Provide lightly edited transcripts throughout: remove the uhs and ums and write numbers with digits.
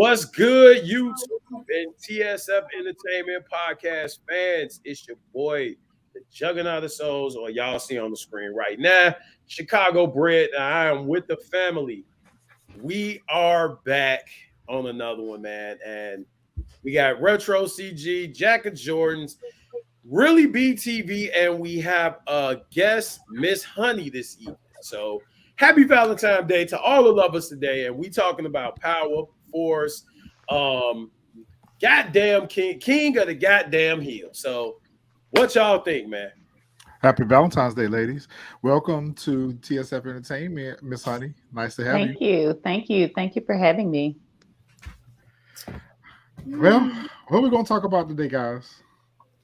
What's good, YouTube and TSF Entertainment Podcast fans? It's your boy, the Juggernaut of Souls, or y'all see on the screen right now, Chicago bred. I am with the family. We are back on another one, man. And we got Retro CG, Jack of Jordans, Really BTV, and we have a guest, Miss Honey, this evening. So happy Valentine's Day to all the lovers today. And we talking about power, force, um, goddamn king of the goddamn hill. So what y'all think, man? Happy Valentine's Day, ladies. Welcome to TSF Entertainment, Miss Honey. Nice to have you. Thank you. Thank you. Thank you for having me. Well, what are we going to talk about today, guys?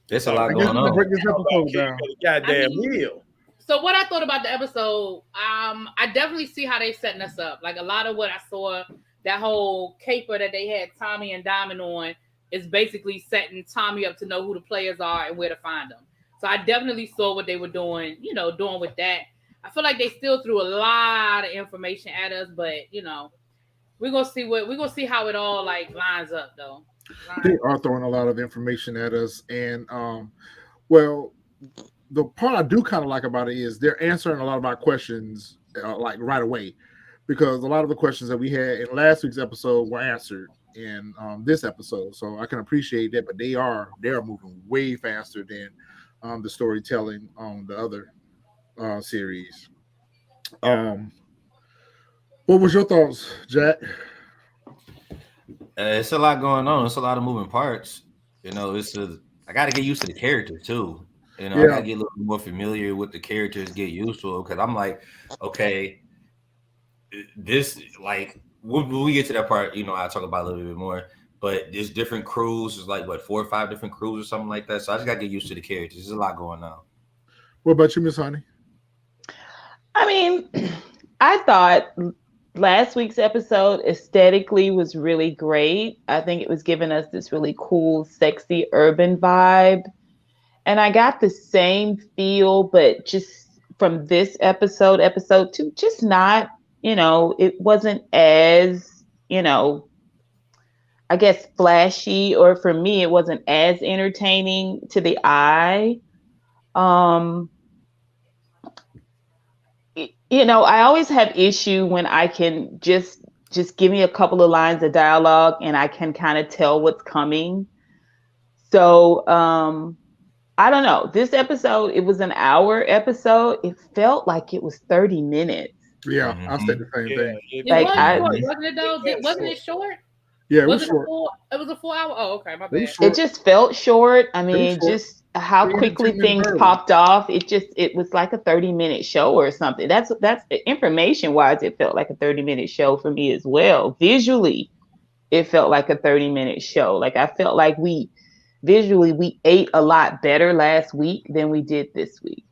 There's a lot I guess going we can on. break this Talk about episode king down. of the goddamn hill. So what I thought about the episode, I definitely see how they setting us up. Like a lot of what I saw, that whole caper that they had Tommy and Diamond on is basically setting Tommy up to know who the players are and where to find them. So I definitely saw what they were doing, doing with that. I feel like they still threw a lot of information at us, but we're gonna see how it all like lines up though. They are throwing a lot of information at us. And, well, the part I do kind of like about it is they're answering a lot of our questions like right away, because a lot of the questions that we had in last week's episode were answered in this episode. So I can appreciate that, but they are moving way faster than the storytelling on the other series. What was your thoughts, Jack? It's a lot going on. It's a lot of moving parts. I got to get used to the characters too. I got to get a little more familiar with the characters, get used to it, because I'm like, okay, this like when we get to that part, I'll talk about it a little bit more. But there's different crews. There's like 4 or 5 different crews or something like that. So I just got to get used to the characters. There's a lot going on. What about you, Miss Honey? I mean, I thought last week's episode aesthetically was really great. I think it was giving us this really cool, sexy urban vibe. And I got the same feel, but just from this episode 2, just not, it wasn't as, I guess flashy, or for me, it wasn't as entertaining to the eye. I always have issue when I can just give me a couple of lines of dialogue and I can kind of tell what's coming. So, I don't know. This episode, it was an hour episode. It felt like it was 30 minutes. Yeah, I said the same thing. It Like, was I- short, wasn't it though? Wasn't it short? Yeah, it was Was it short. it was a 4 hour? Oh, okay, my It was bad. short. It just felt short. I mean, short. just how They ended quickly 2 minutes things early. popped off. It was like a 30-minute show or something. That's information wise, it felt like a 30-minute show for me as well. Visually, it felt like a 30-minute show. Like I felt like we ate a lot better last week than we did this week.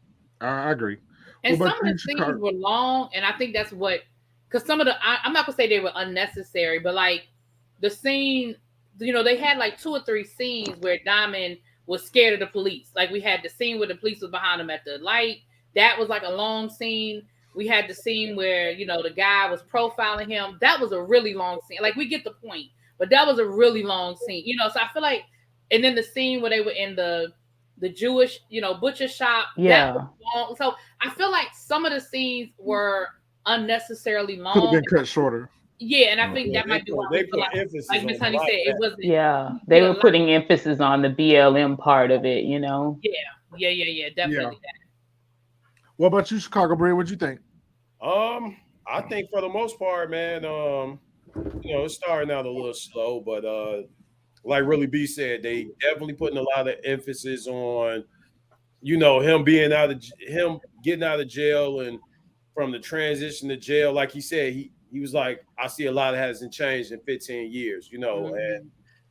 I agree. And What some about of you, the scenes Chicago? were long, and I think that's what, because some of I'm not gonna say they were unnecessary, but like the scene, they had like 2 or 3 scenes where Diamond was scared of the police. Like we had the scene where the police was behind him at the light. That was like a long scene. We had the scene where the guy was profiling him. That was a really long scene. Like we get the point, but that was a really long scene. So I feel like, and then the scene where they were in the Jewish, butcher shop. Yeah. That was long. So I feel like some of the scenes were unnecessarily Could have long. been cut shorter. Yeah, and I think that might be why They we feel put emphasis like Miss on Honey a lot said, of it that. wasn't. Yeah, they Yeah, were putting emphasis on the BLM part of it. Yeah, definitely. What about you, Chicago Bray? What'd you think? I think for the most part, man, it's starting out a little slow, but like Really B said, they definitely putting a lot of emphasis on, him getting out of jail, and from the transition to jail. Like he said, he was like, I see a lot that hasn't changed in 15 years, and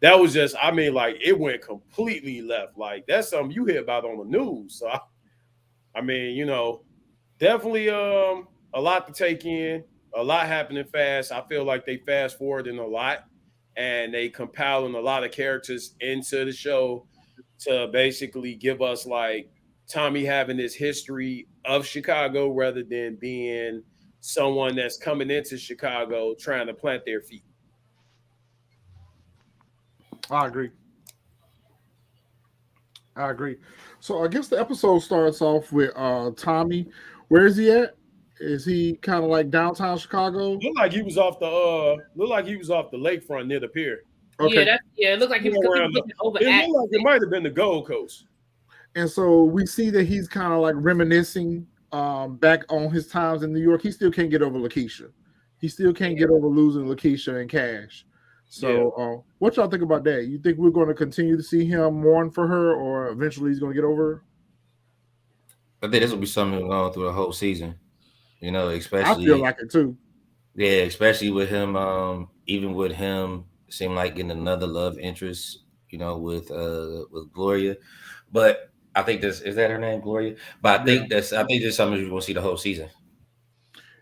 that was just, I mean, like it went completely left. Like that's something you hear about on the news. So I mean, definitely a lot to take in, a lot happening fast. I feel like they fast forwarding a lot, and they compiling a lot of characters into the show to basically give us like Tommy having this history of Chicago rather than being someone that's coming into Chicago trying to plant their feet. I agree. I agree. So I guess the episode starts off with Tommy. Where is he at? Is he kind of like downtown Chicago? Looked like he was off the lakefront near the pier. Yeah, Okay. it looked like he was Around looking over it at. looked like it might have been the Gold Coast. And so we see that he's kind of like reminiscing back on his times in New York. He still can't get over Lakeisha. He still can't get over losing Lakeisha and Cash. So what y'all think about that? You think we're going to continue to see him mourn for her, or eventually he's going to get over her? I think this will be something going through the whole season. You know, especially I feel like it too. Yeah, especially with him. Even with him, seem like getting another love interest. You know, with Gloria, but I think this is that her name, Gloria. But I think that's something you're gonna see the whole season.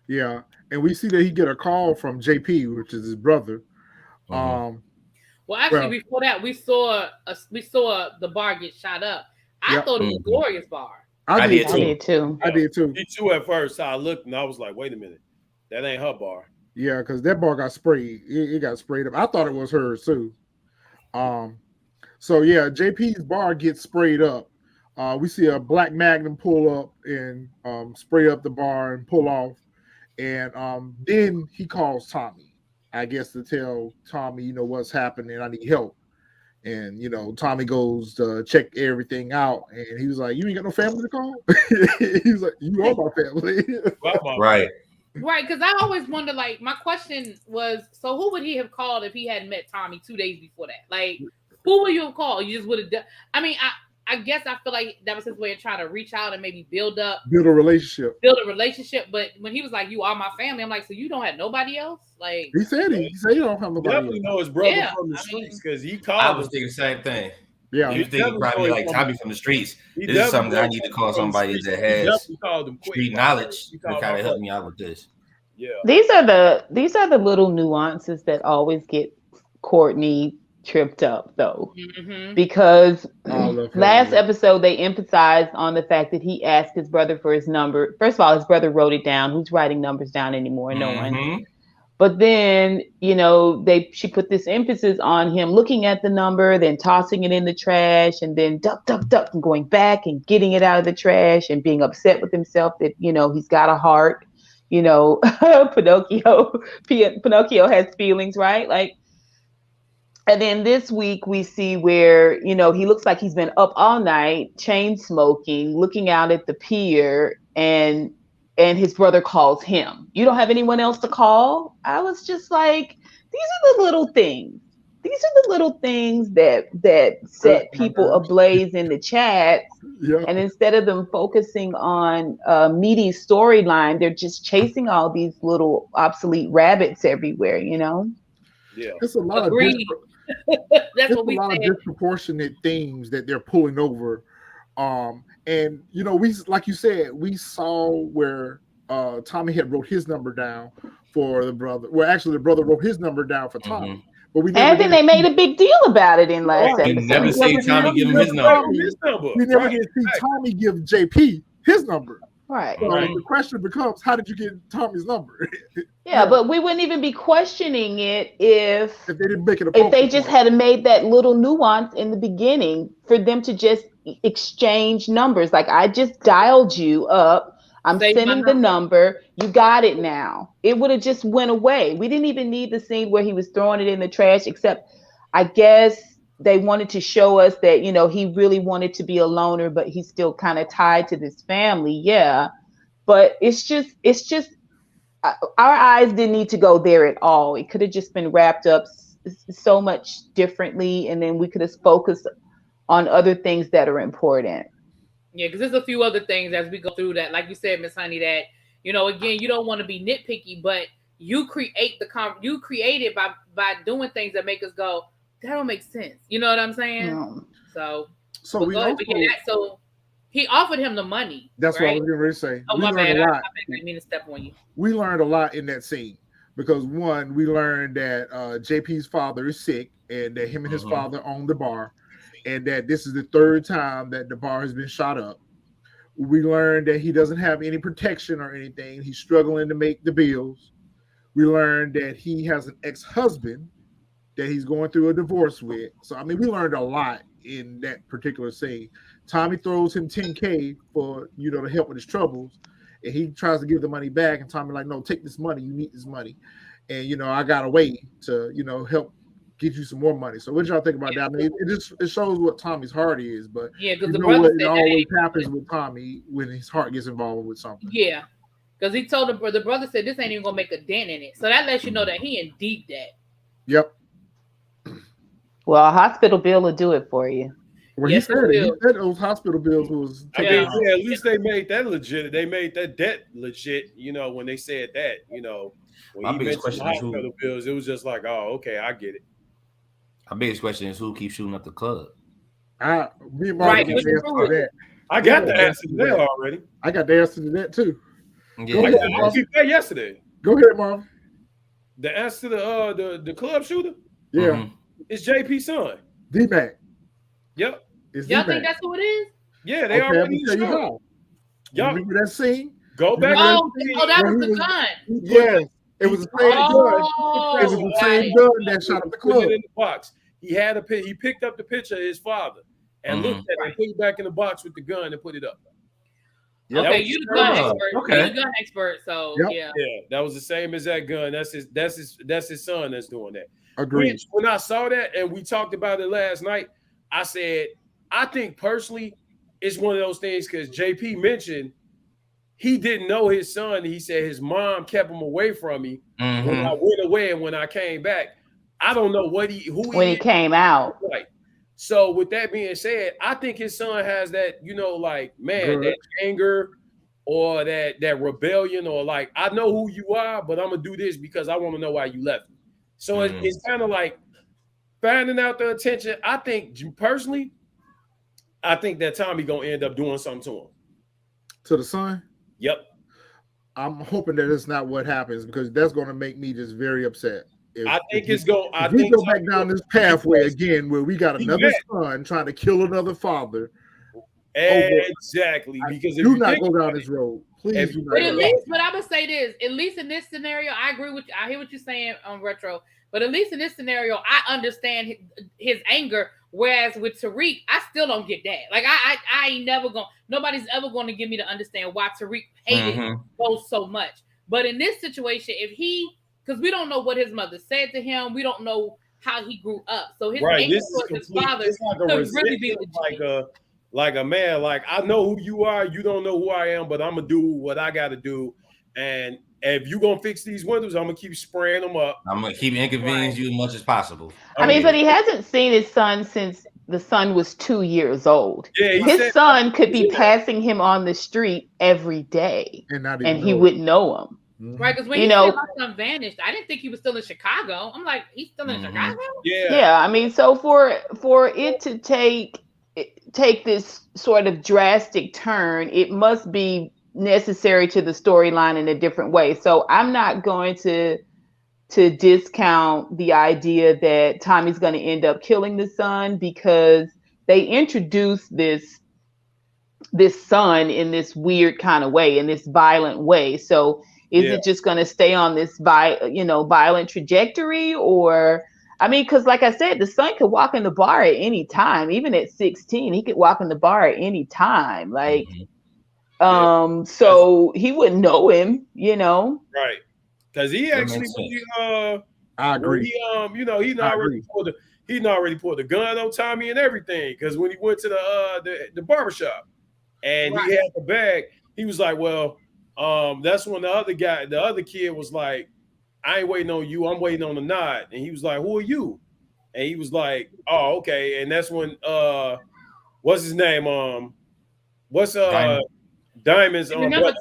Yeah, and we see that he get a call from JP, which is his brother. Well, actually, before that, we saw the bar get shot up. I thought it was Gloria's bar. I did too. I did too. Me too at first. I looked and I was like, wait a minute, that ain't her bar. Yeah, because that bar got sprayed. It got sprayed up. I thought it was hers too. So yeah, JP's bar gets sprayed up. We see a black Magnum pull up and spray up the bar and pull off. And then he calls Tommy, I guess, to tell Tommy, what's happening. I need help. And, Tommy goes to check everything out. And he was like, you ain't got no family to call? He was like, you are my family. Right. Right, because I always wonder, like, my question was, so who would he have called if he hadn't met Tommy 2 days before that? Like, who would you have called? You just would have done. I mean, I guess I feel like that was his way of trying to reach out and maybe build a relationship. But when he was like, you are my family, I'm like, so you don't have nobody else? Like, he said you don't have nobody definitely know his brother from the streets because he called. I was thinking the same thing. Yeah, he was thinking probably like Tommy from the streets. This is something that I need to call somebody that has street knowledge to kind of help me out with this. Yeah, these are the little nuances that always get Courtney tripped up, though, because last episode they emphasized on the fact that he asked his brother for his number. First of all, his brother wrote it down. Who's writing numbers down anymore? No one. But then, she put this emphasis on him looking at the number, then tossing it in the trash, and then duck, and going back and getting it out of the trash and being upset with himself that, he's got a heart. Pinocchio has feelings, right? Like, and then this week we see where, he looks like he's been up all night, chain smoking, looking out at the pier, and his brother calls him. You don't have anyone else to call? I was just like, these are the little things. These are the little things that set people ablaze in the chat. Yeah. And instead of them focusing on meaty storyline, they're just chasing all these little obsolete rabbits everywhere, Yeah. It's a lot That's what we said. Of disproportionate themes that they're pulling over. And we, like you said, we saw where Tommy had wrote his number down for the brother. Well, actually, the brother wrote his number down for Tommy. But and then they made a big deal about it in last episode. We never see Tommy give him his number. We never get to see Tommy give JP his number. Right. So the question becomes, how did you get Tommy's number? Yeah, but we wouldn't even be questioning it if they didn't make it. If they just had made that little nuance in the beginning for them to just exchange numbers. Like, I just dialed you up. I'm sending the number. You got it now. It would have just went away. We didn't even need the scene where he was throwing it in the trash, except I guess they wanted to show us that, he really wanted to be a loner, but he's still kind of tied to this family. Yeah. But it's just our eyes didn't need to go there at all. It could have just been wrapped up so much differently. And then we could have focused on other things that are important. Yeah, because there's a few other things as we go through that, like you said, Miss Honey, that again, you don't want to be nitpicky, but you create it by doing things that make us go, that don't make sense. You know what I'm saying? Yeah. So he offered him the money. That's what I was going to say. Oh, my bad. I didn't mean to step on you. We learned a lot in that scene because one, we learned that JP's father is sick and that him and his father own the bar. And that this is the third time that the bar has been shot up. We learned that he doesn't have any protection or anything. He's struggling to make the bills. We learned that he has an ex-husband that he's going through a divorce with. So I mean, we learned a lot in that particular scene. Tommy throws him 10K for to help with his troubles, and he tries to give the money back, and Tommy like, no, take this money. You need this money, and I got a way to help get you some more money. So what y'all think about that? I mean, it shows what Tommy's heart is, but yeah, because the brother said it always happens with Tommy when his heart gets involved with something. Yeah, because he told the brother said this ain't even gonna make a dent in it. So that lets you know that he in deep debt. Yep. Well, a hospital bill will do it for you. Well, yes, he said those hospital bills was. I mean, at least they made that legit. They made that debt legit. When they said that, when he mentioned hospital bills, it was just like, oh, okay, I get it. My biggest question is who keeps shooting up the club? I got the answer to that already. I got the answer to that too. Yeah, I keep that yesterday. Go ahead, Marv. The answer to the club shooter? Yeah. It's JP's son. D-Mac. Yep. Y'all think that's who it is? Yeah, they already tell you how. Y'all remember that scene? Go back. Oh, that was the gun. Yes. It was the same gun. It was the same gun that shot up the club. Put it in the box. He picked up the picture of his father and looked at it and put it back in the box with the gun and put it up. Yep. Okay, you the gun expert. Okay. You're the gun expert, so yeah. Yeah, that was the same as that gun. That's his son that's doing that. Agreed. When I saw that and we talked about it last night, I said, I think personally it's one of those things because JP mentioned he didn't know his son. He said his mom kept him away from me when I went away and when I came back. I don't know when he came out. Right. So with that being said, I think his son has that, that anger or that rebellion or like, I know who you are, but I'm gonna do this because I want to know why you left me. So it's kind of like finding out the attention. I think personally, I think that Tommy gonna end up doing something to him. To the son? Yep. I'm hoping that it's not what happens because that's gonna make me just very upset. I think we go back down this pathway again where we got another son trying to kill another father. Exactly. Because do not go down this road. Please do not. But at least, but I would say this, at least in this scenario, I agree with you. I hear what you're saying on Retro, but at least in this scenario, I understand his anger. Whereas with Tariq, I still don't get that. Like I ain't never nobody's ever going to give me to understand why Tariq hated both so much. But in this situation, because we don't know what his mother said to him, we don't know how he grew up. So his anger towards his father could really be like a man. Like, I know who you are, you don't know who I am, but I'm gonna do what I gotta do. And if you gonna fix these windows, I'm gonna keep spraying them up. I'm gonna keep inconveniencing you as much as possible. I mean, but he hasn't seen his son since the son was 2 years old. Yeah, his son could be passing him on the street every day, and he wouldn't know him. Right, because when he said my son vanished, I didn't think he was still in Chicago. I'm like, he's still in Chicago? Yeah. I mean, so for it to take this sort of drastic turn, it must be necessary to the storyline in a different way. So I'm not going to discount the idea that Tommy's going to end up killing the son because they introduced this son in this weird kind of way, in this violent way. So is it just going to stay on this violent trajectory? Or, I mean, because like I said, the son could walk in the bar at any time. Even at 16, he could walk in the bar at any time. Like, so he wouldn't know him, Right. Because he actually, I agree. He already pulled the gun on Tommy and everything. Because when he went to the barbershop and he had the bag, he was like, well, that's when the other kid was like, I ain't waiting on you, I'm waiting on the nod. And he was like, who are you? And he was like, oh, okay. And that's when what's his name? Diamond's Jannard.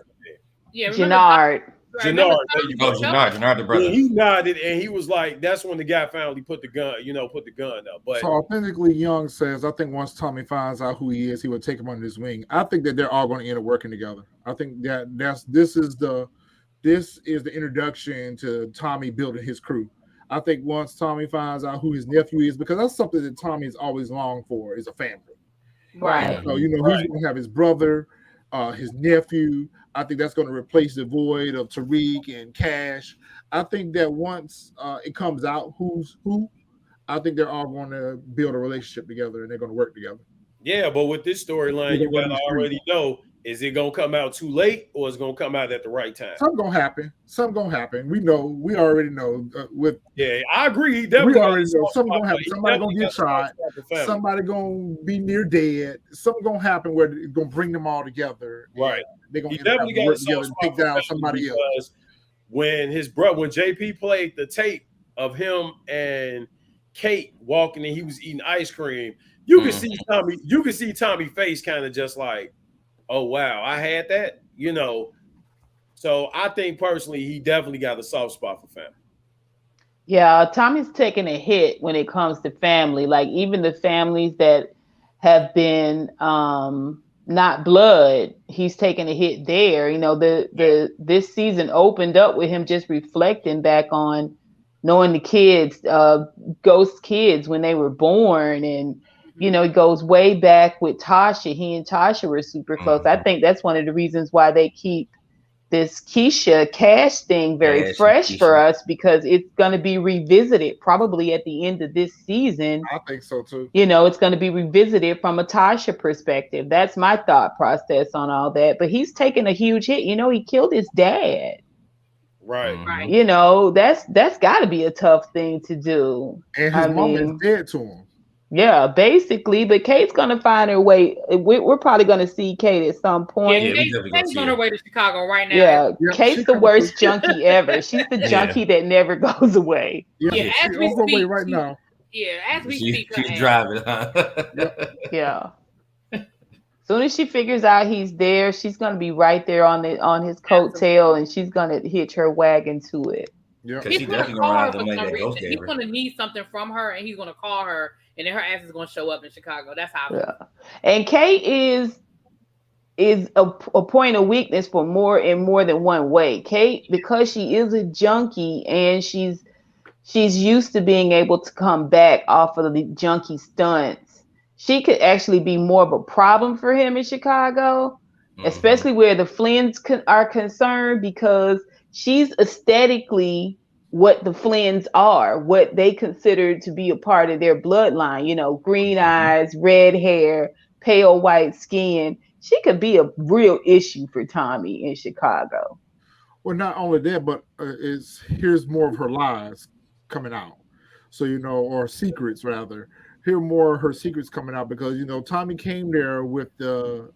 Jannard, the brother. Yeah, he nodded and he was like, that's when the guy finally put the gun up. But so authentically Young says, I think once Tommy finds out who he is, he will take him under his wing. I think that they're all going to end up working together. I think that this is the introduction to Tommy building his crew. I think once Tommy finds out who his nephew is, because that's something that Tommy's always longed for, is a family. Right. So he's going to have his brother, his nephew. I think that's going to replace the void of Tariq and Cash. I think that once it comes out who's who, I think they're all going to build a relationship together and they're going to work together. Yeah, but with this storyline, you gotta already know: is it gonna come out too late, or is it gonna come out at the right time? Something gonna happen. Something gonna happen. We know. We already know. I agree. We already know something gonna happen. Somebody gonna get shot. Somebody gonna be near dead. Something gonna happen where it's gonna bring them all together. Right. They're gonna definitely got work together and take down somebody else. When his brother, when JP played the tape of him and Kate walking and he was eating ice cream, you can see Tommy. You can see Tommy's face kind of just like, oh wow, I had that, So I think personally, he definitely got a soft spot for family. Yeah, Tommy's taking a hit when it comes to family. Like even the families that have been not blood, he's taking a hit there. This season opened up with him just reflecting back on knowing the kids, ghost kids when they were born, and it goes way back with Tasha. He and Tasha were super close. I think that's one of the reasons why they keep this Keisha Cash thing very fresh for us, because it's going to be revisited probably at the end of this season. I think so too. It's going to be revisited from a Tasha perspective. That's my thought process on all that. But he's taken a huge hit. He killed his dad. Right. That's got to be a tough thing to do. And his mom is dead to him. Yeah, basically, but Kate's gonna find her way. We're probably gonna see Kate at some point. Yeah, Kate's on her way to Chicago right now. Yeah, Kate's the worst junkie ever. She's the junkie that never goes away. Yeah, as we speak right now. Yeah, as we speak, she's driving. Yeah. Soon as she figures out he's there, she's gonna be right there on his coattail, and she's gonna hitch her wagon to it. Yeah, he's gonna call her for some reason. He's gonna need something from her, and he's gonna call her. And then her ass is going to show up in Chicago. That's how. Yeah. And Kate is a point of weakness for in more than one way. Kate, because she is a junkie and she's used to being able to come back off of the junkie stunts, she could actually be more of a problem for him in Chicago, especially where the Flynn's are concerned, because she's aesthetically what the Flynn's are, what they consider to be a part of their bloodline, green eyes, red hair, pale white skin. She could be a real issue for Tommy in Chicago. Well, not only that, but here's more of her lies coming out. So, or secrets rather. Hear more of her secrets coming out, because, Tommy came there with the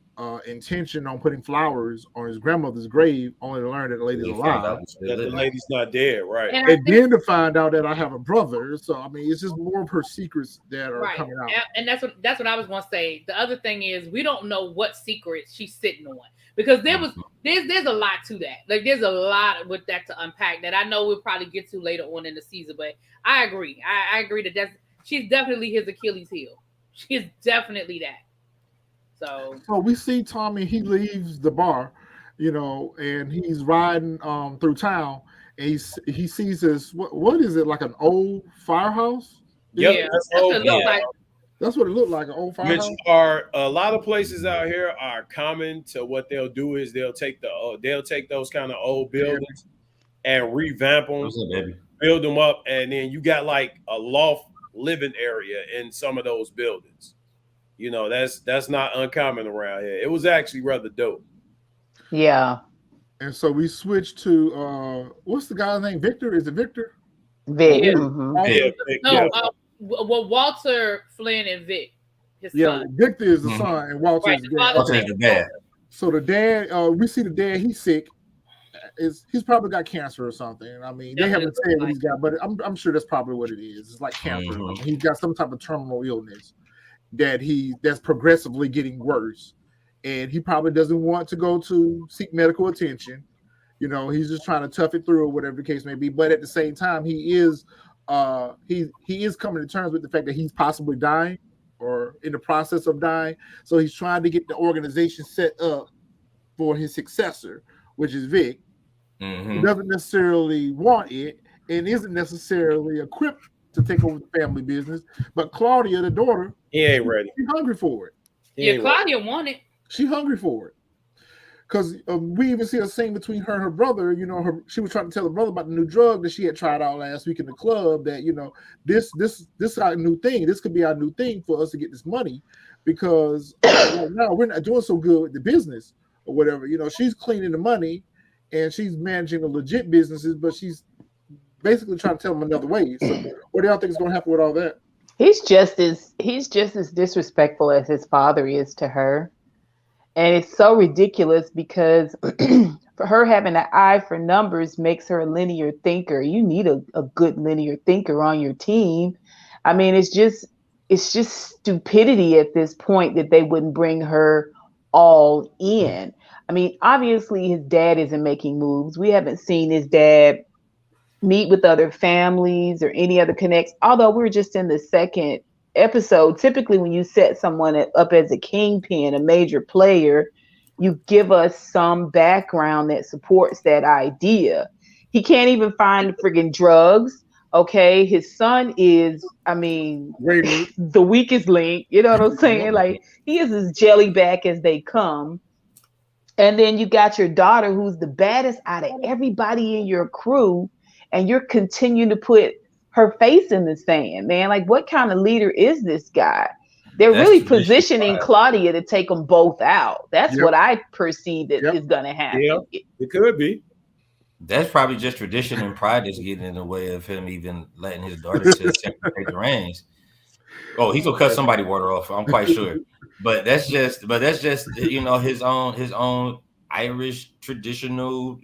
intention on putting flowers on his grandmother's grave, only to learn that the lady's alive. That the lady's not dead, right? And then to find out that I have a brother. So I mean, it's just more of her secrets that are coming out. And that's what I was going to say. The other thing is, we don't know what secrets she's sitting on, because there's a lot to that. Like there's a lot with that to unpack that I know we'll probably get to later on in the season. But I agree. I agree that she's definitely his Achilles heel. She's definitely that. So we see Tommy, he leaves the bar, and he's riding through town, and he sees this, what is it, like an old firehouse? Yep, that's what it looked like, an old firehouse. Which are a lot of places out here are common to what they'll do is they'll take those kind of old buildings and revamp them, build them up, and then you got like a loft living area in some of those buildings. That's not uncommon around here. It was actually rather dope. Yeah. And so we switched to what's the guy's name? Victor? Is it Victor? Vic. Yeah. Mm-hmm. No, Walter, Flynn, and Vic. His son. Victor is the son, and Walter is the dad. So the dad, we see the dad. He's sick. He's probably got cancer or something. I mean, they haven't said what he's got, but I'm sure that's probably what it is. It's like cancer. Mm-hmm. He's got some type of terminal illness that's progressively getting worse, and he probably doesn't want to go to seek medical attention. He's just trying to tough it through, or whatever the case may be. But at the same time, he is coming to terms with the fact that he's possibly dying or in the process of dying. So he's trying to get the organization set up for his successor, which is Vic. Mm-hmm. He doesn't necessarily want it and isn't necessarily equipped to take over the family business, but Claudia, the daughter, he ain't ready. She's hungry for it. Yeah, Claudia wanted. She's hungry for it. because we even see a scene between her and her brother. You know, she was trying to tell her brother about the new drug that she had tried out last week in the club. That this is our new thing. This could be our new thing for us to get this money, because right now we're not doing so good with the business or whatever. She's cleaning the money, and she's managing the legit businesses, but she's basically trying to tell them another way. So, what do y'all think is going to happen with all that? He's just as disrespectful as his father is to her. And it's so ridiculous because for her having an eye for numbers makes her a linear thinker. You need a good linear thinker on your team. I mean, it's just stupidity at this point that they wouldn't bring her all in. I mean, obviously his dad isn't making moves. We haven't seen his dad meet with other families or any other connects, although we're just in the second episode. Typically when you set someone up as a kingpin, a major player, you give us some background that supports that idea. He can't even find friggin' drugs. Okay, his son is, I mean, the weakest link. You know what I'm saying? Like, he is as jelly back as they come. And then you got your daughter, who's the baddest out of everybody in your crew, and you're continuing to put her face in the sand, man. Like, what kind of leader is this guy? They're really positioning Claudia to take them both out. That's what I perceive that is going to happen. Yeah, it could be. That's probably just tradition and pride that's getting in the way of him even letting his daughter to take the reins. Oh, he's gonna cut somebody water off. I'm quite sure, but that's just his own Irish traditional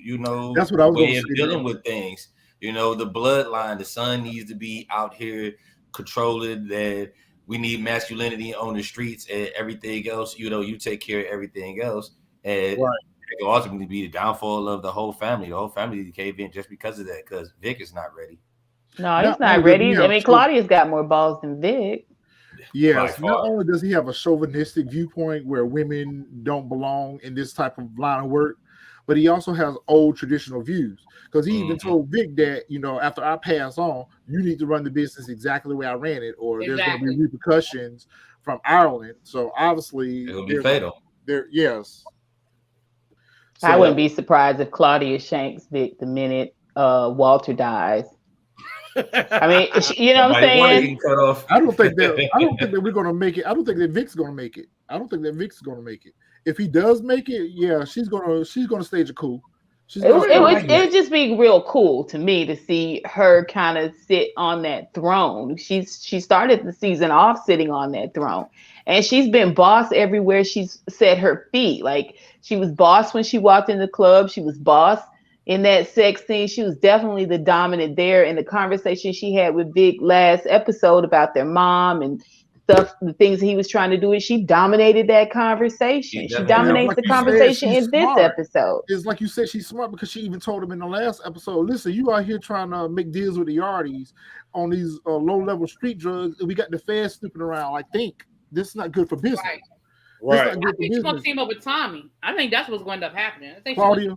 that's what I was way of dealing with things. The bloodline. The son needs to be out here controlling that. We need masculinity on the streets and everything else. You take care of everything else, and it can ultimately be the downfall of the whole family. The whole family cave in just because of that. Because Vic is not ready. No, he's not ready. I mean, Claudia's got more balls than Vic. Yes. Not only does he have a chauvinistic viewpoint where women don't belong in this type of line of work, but he also has old traditional views. Because he even told Vic that, after I pass on, you need to run the business exactly the way I ran it, or there's going to be repercussions from Ireland. So obviously, it'll be fatal. Yes. So, I wouldn't be surprised if Claudia shanks Vic the minute Walter dies. I mean, you know what I'm saying? I don't think that we're going to make it. I don't think that Vic's going to make it. If he does make it, yeah, she's gonna stage a coup. It would just be real cool to me to see her kind of sit on that throne. She started the season off sitting on that throne, and she's been boss everywhere she's set her feet. Like, she was boss when she walked in the club. She was boss in that sex scene. She was definitely the dominant there. In the conversation she had with Vic last episode about their mom and stuff, the things that he was trying to do, and she dominated that conversation. She dominates the conversation in this episode. It's like you said, she's smart because she even told him in the last episode, listen, you out here trying to make deals with the Yardies on these low-level street drugs, and we got the feds snooping around. Like, think this is not good for business. Right. I think she's going to team up with Tommy. I think that's what's going to end up happening. I think Claudia.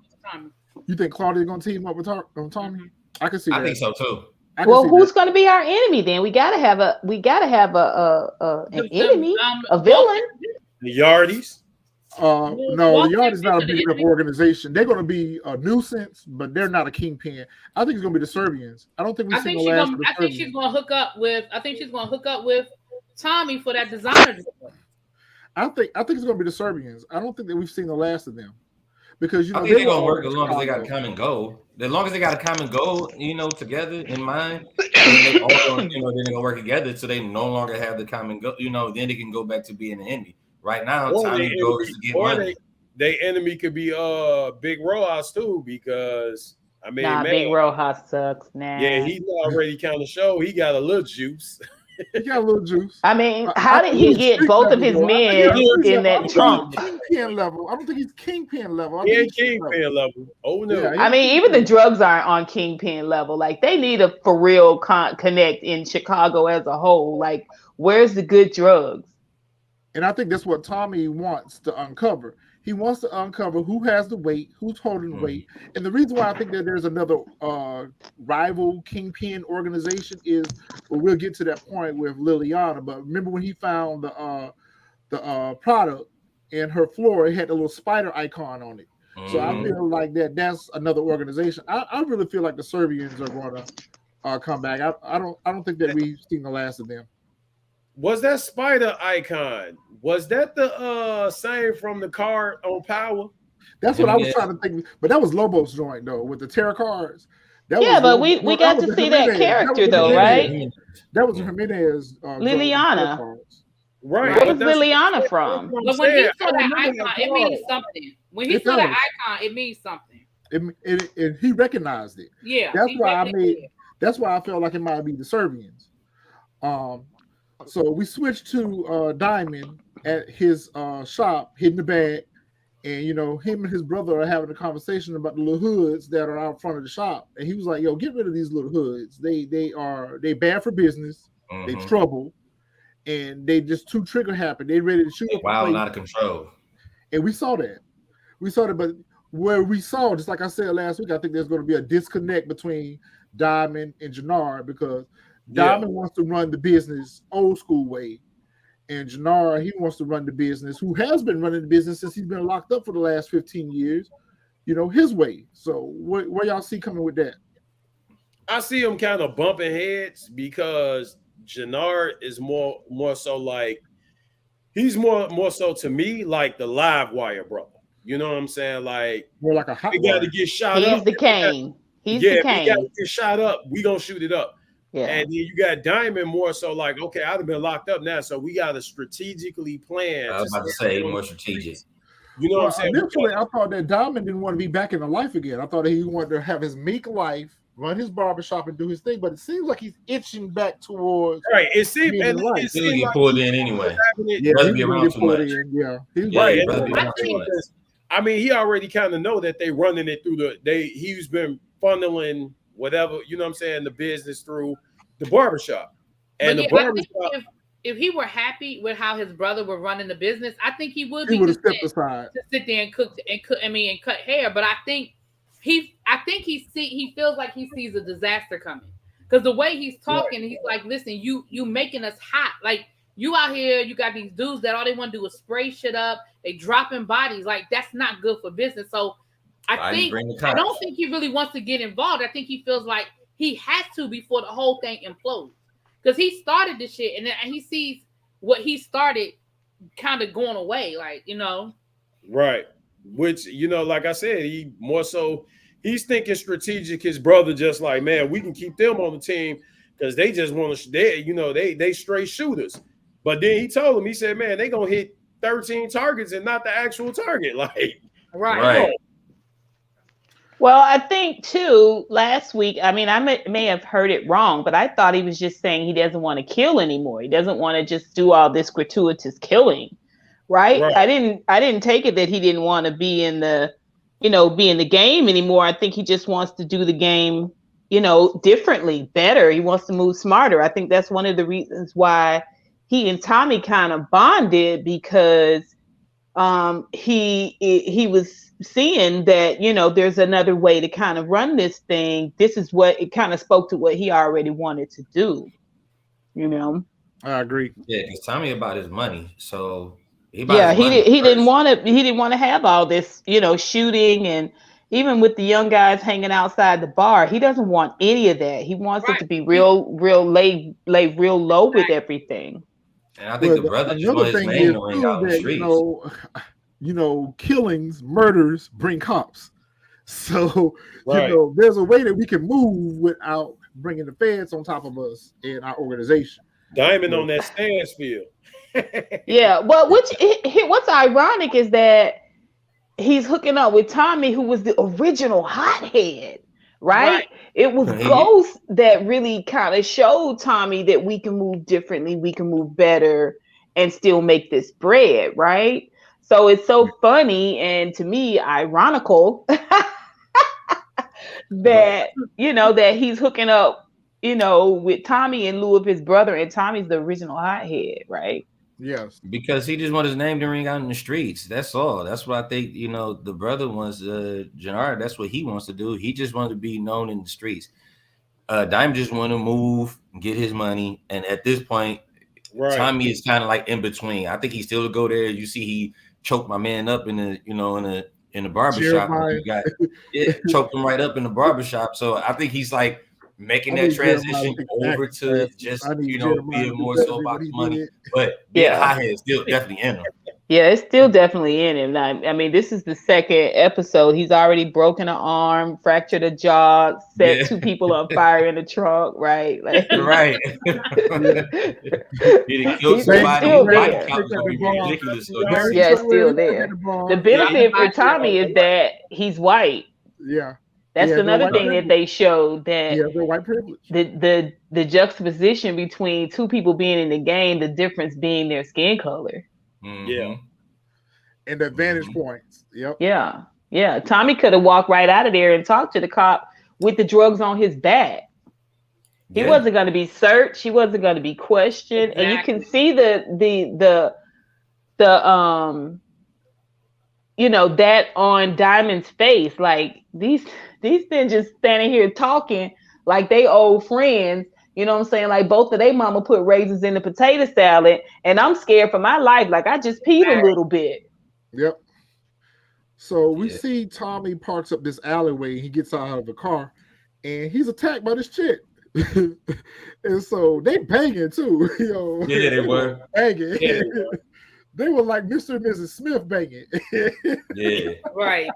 You think Claudia's going to team up with Tommy? I can see that. I think so too. Well, who's going to be our enemy then? We gotta have an enemy, a villain. The Yardies. No, the Yardies not a big enough organization. They're going to be a nuisance, but they're not a kingpin. I think it's going to be the Serbians. I don't think we've seen the last of the Serbians. I think she's going to hook up with Tommy for that designer. I think it's going to be the Serbians. I don't think that we've seen the last of them. Because I think they're gonna work as long as they got a common goal. As long as they got a common goal, together in mind, they all then they're gonna work together so they no longer have the common goal. Then they can go back to being an enemy. Right now, Tommy's goal is to get money. Their enemy could be Big Rojas too, because Big Rojas sucks now. Yeah, he's already kind of show he got a little juice. He got a little juice. I mean, how did he get both of his men in that trunk? Kingpin level. I don't think he's kingpin level. Yeah, kingpin level. Oh no. Yeah, I mean, even the drugs aren't on kingpin level. Like, they need a for real connect in Chicago as a whole. Like, where's the good drugs? And I think that's what Tommy wants to uncover. He wants to uncover who has the weight, who's holding the weight. And the reason why I think that there's another rival kingpin organization is, we'll get to that point with Liliana. But remember when he found the product and her floor, it had a little spider icon on it. So I feel like that's another organization. I really feel like the Serbians are going to come back. I don't think that we've seen the last of them. Was that spider icon? Was that the same from the card on Power? That's what I was trying to think. But that was Lobo's joint though with the tarot cards. That Yeah, was but we got to see that character though, right? That was Jimenez. Liliana. Right. Where's Liliana from? But when he saw that icon, it means something. When he saw that icon, it means something. And he recognized it. Yeah. That's why I felt like it might be the Serbians. So we switched to Diamond at his shop, hidden the bag, and him and his brother are having a conversation about the little hoods that are out front of the shop. And he was like, "Yo, get rid of these little hoods. They bad for business. They trouble, and they just too trigger happy. They ready to shoot up. Wild, out of control." And we saw that, but where we saw, just like I said last week, I think there's going to be a disconnect between Diamond and Jannard because Diamond wants to run the business old school way, and Jannard, he wants to run the business, who has been running the business since he's been locked up for the last 15 years, his way. So where y'all see coming with that? I see him kind of bumping heads because Jannard is more so like he's more so to me like the Live Wire brother. You know what I'm saying? Like more like a hot. We got to get shot up. He's the Kane. He's the Kane. We got to get shot up. We gonna shoot it up. Yeah. And then you got Diamond more so like, okay, I'd have been locked up now, so we got to strategically plan. I was about to say more strategic. You know what I'm saying? Initially, I thought that Diamond didn't want to be back in the life again. I thought that he wanted to have his meek life, run his barbershop, and do his thing. But it seems like he's itching back towards right. It seems he get pulled in anyway. Yeah, he be around too much. Yeah, right. I mean, he already kind of know that they running it through he's been funneling whatever, you know what I'm saying, the business through the barbershop. And the barbershop, if he were happy with how his brother were running the business, I think he would be stepped aside to sit there and cut hair. But I think he feels like he sees a disaster coming. Because the way he's talking, he's like, listen, you making us hot. Like you out here, you got these dudes that all they want to do is spray shit up, they dropping bodies. Like that's not good for business. So I don't think he really wants to get involved. I think he feels like he has to before the whole thing implodes. Because he started this shit and he sees what he started kind of going away, like, Right. Which, like I said, he's thinking strategic. His brother just like, man, we can keep them on the team because they just want to, they straight shooters. But then he told him, he said, man, they going to hit 13 targets and not the actual target. Like, right. Well, I think too, last week, I mean, I may have heard it wrong, but I thought he was just saying he doesn't want to kill anymore. He doesn't want to just do all this gratuitous killing, right? I didn't take it that he didn't want to be in the, be in the game anymore. I think he just wants to do the game, differently, better. He wants to move smarter. I think that's one of the reasons why he and Tommy kind of bonded, because he was seeing that, there's another way to kind of run this thing. This is what it kind of spoke to what he already wanted to do. I agree. Yeah, because Tommy about his money, so he didn't want to have all this, shooting, and even with the young guys hanging outside the bar, he doesn't want any of that. He wants it to be real lay real low with everything. And I think the brother just wants his name to ring out in the streets. Killings, murders bring cops. So, there's a way that we can move without bringing the feds on top of us in our organization. Diamond on that Stansfield. Yeah, well, what's ironic is that he's hooking up with Tommy, who was the original hothead, right? It was Ghost that really kind of showed Tommy that we can move differently, we can move better, and still make this bread, right? So it's so funny and to me ironical that that he's hooking up, with Tommy in lieu of his brother, and Tommy's the original hothead, right? Yes, because he just wants his name to ring out in the streets. That's all. That's what I think. The brother wants Jannard. That's what he wants to do. He just wants to be known in the streets. Diamond just want to move, get his money, and at this point, Tommy is kind of like in between. I think he still go there. You see, he choked my man up in in the barbershop. Choked him right up in the barbershop. So I think he's like making that transition over to just being more so about the money, but being a hothead is still definitely in him. Yeah, it's still definitely in him. I mean, this is the second episode. He's already broken an arm, fractured a jaw, set 2 people on fire in the trunk, right? Like, right. He's still there. Yeah, it's still there. The benefit for Tommy is that he's white. Yeah. That's another thing that they showed, that they're white privilege. The juxtaposition between 2 people being in the game, the difference being their skin color. Mm-hmm. Yeah. And the vantage points. Yep. Yeah. Yeah. Tommy could have walked right out of there and talked to the cop with the drugs on his back. He wasn't going to be searched. He wasn't going to be questioned. Exactly. And you can see that on Diamond's face. Like these men just standing here talking like they old friends. You know what I'm saying? Like both of their mama put raisins in the potato salad, and I'm scared for my life. Like I just peed a little bit. Yep. So we see Tommy parks up this alleyway. He gets out of the car, and he's attacked by this chick. And so they banging too. Yeah, they were banging. Yeah. They were like Mr. and Mrs. Smith banging. Yeah. Right.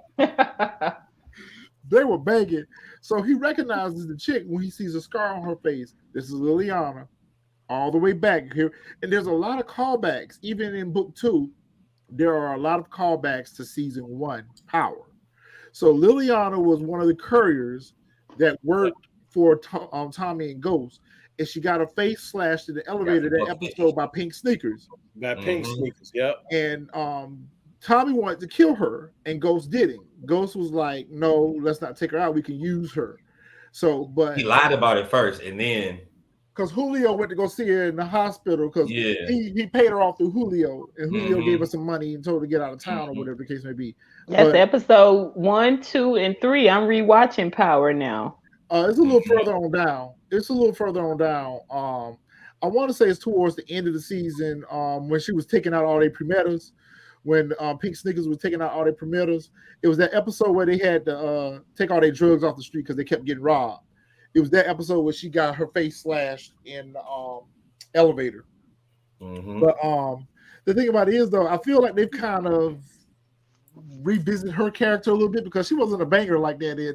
They were banging. So he recognizes the chick when he sees a scar on her face. This is Liliana, all the way back here. And there's a lot of callbacks. Even in book 2, there are a lot of callbacks to season 1, Power. So Liliana was one of the couriers that worked for Tommy and Ghost. And she got her face slashed in the elevator that episode by Pink Sneakers. Pink Sneakers, yep. And Tommy wanted to kill her, and Ghost didn't. Ghost was like, "No, let's not take her out. We can use her." So, but he lied about it first, and then because Julio went to go see her in the hospital because he paid her off through Julio, and Julio gave her some money and told her to get out of town or whatever the case may be. That's episode 1, 2, and 3. I'm rewatching Power now. It's a little further on down. I want to say it's towards the end of the season when she was taking out all their primetas. When Pink Sneakers was taking out all their primetas, it was that episode where they had to take all their drugs off the street because they kept getting robbed. It was that episode where she got her face slashed in the elevator. Mm-hmm. But the thing about it is, though, I feel like they've kind of revisited her character a little bit because she wasn't a banger like that in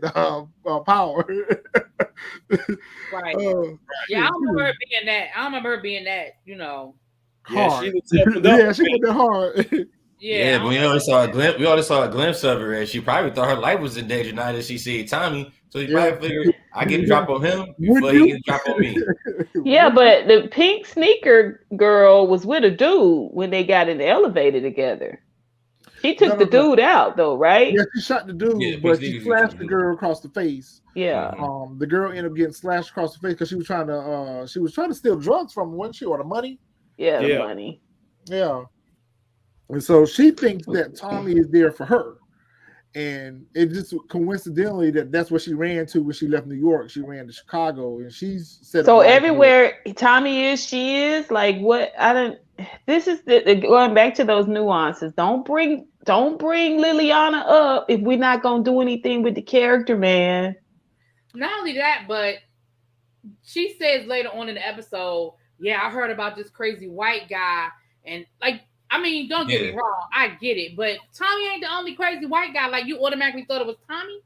Power. Right. Yeah, I don't remember her being that. Hard. Yeah, she went that hard. Yeah, but we only saw a glimpse of her, and she probably thought her life was in danger now that she see Tommy. So he probably figured, I get a drop on him before he gets a drop on me. Yeah, but the pink sneaker girl was with a dude when they got in the elevator together. She took the dude out though, right? Yeah, she shot the dude, but she slashed the girl across the face. Yeah. The girl ended up getting slashed across the face because she was trying to steal drugs from him, wasn't she, or the money? Yeah, the money. Yeah. And so she thinks that Tommy is there for her. And it just coincidentally that's what she ran to when she left New York. She ran to Chicago, and she's set so everywhere Tommy is, she is. Like what? This is going back to those nuances. Don't bring Liliana up if we're not gonna do anything with the character, man. Not only that, but she says later on in the episode, "Yeah, I heard about this crazy white guy," and like. I mean, don't get me wrong. I get it, but Tommy ain't the only crazy white guy. Like you automatically thought it was Tommy.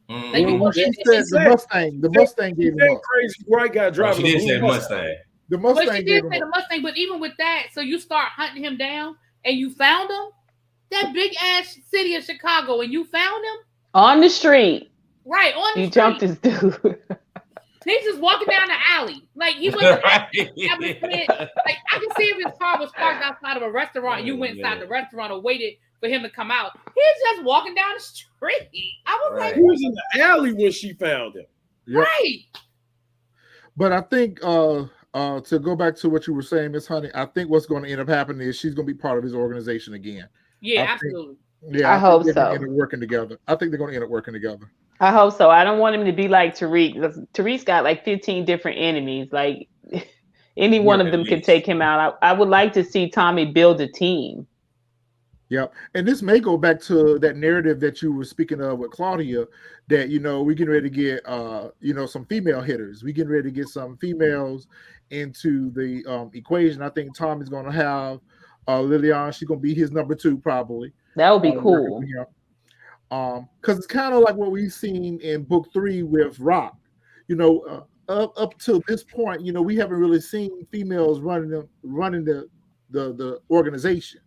The Mustang gave him up. Crazy white guy driving. She did say Mustang. The Mustang. But she did say the Mustang. But even with that, so you start hunting him down, and you found him. That big ass city of Chicago, and you found him on the street. Right on the street. You jumped this dude. He's just walking down the alley. Like he wasn't like I can see if his car was parked outside of a restaurant and you went inside the restaurant or waited for him to come out. He's just walking down the street. I was like, he was in the alley when she found him. Yep. Right. But I think to go back to what you were saying, Miss Honey, I think what's going to end up happening is she's going to be part of his organization again. Yeah, absolutely. I hope so. They're going to working together. I think they're going to end up working together. I hope so. I don't want him to be like Tariq. Tariq's got like 15 different enemies. Like any one of them could take him out. I would like to see Tommy build a team. Yep. And this may go back to that narrative that you were speaking of with Claudia, that we're getting ready to get some female hitters. We're getting ready to get some females into the equation. I think Tom is gonna have Lilian, she's gonna be his number two probably. That would be Working for cool. him. Because it's kind of like what we've seen in book 3 with Rock. Up to this point, we haven't really seen females running the organization.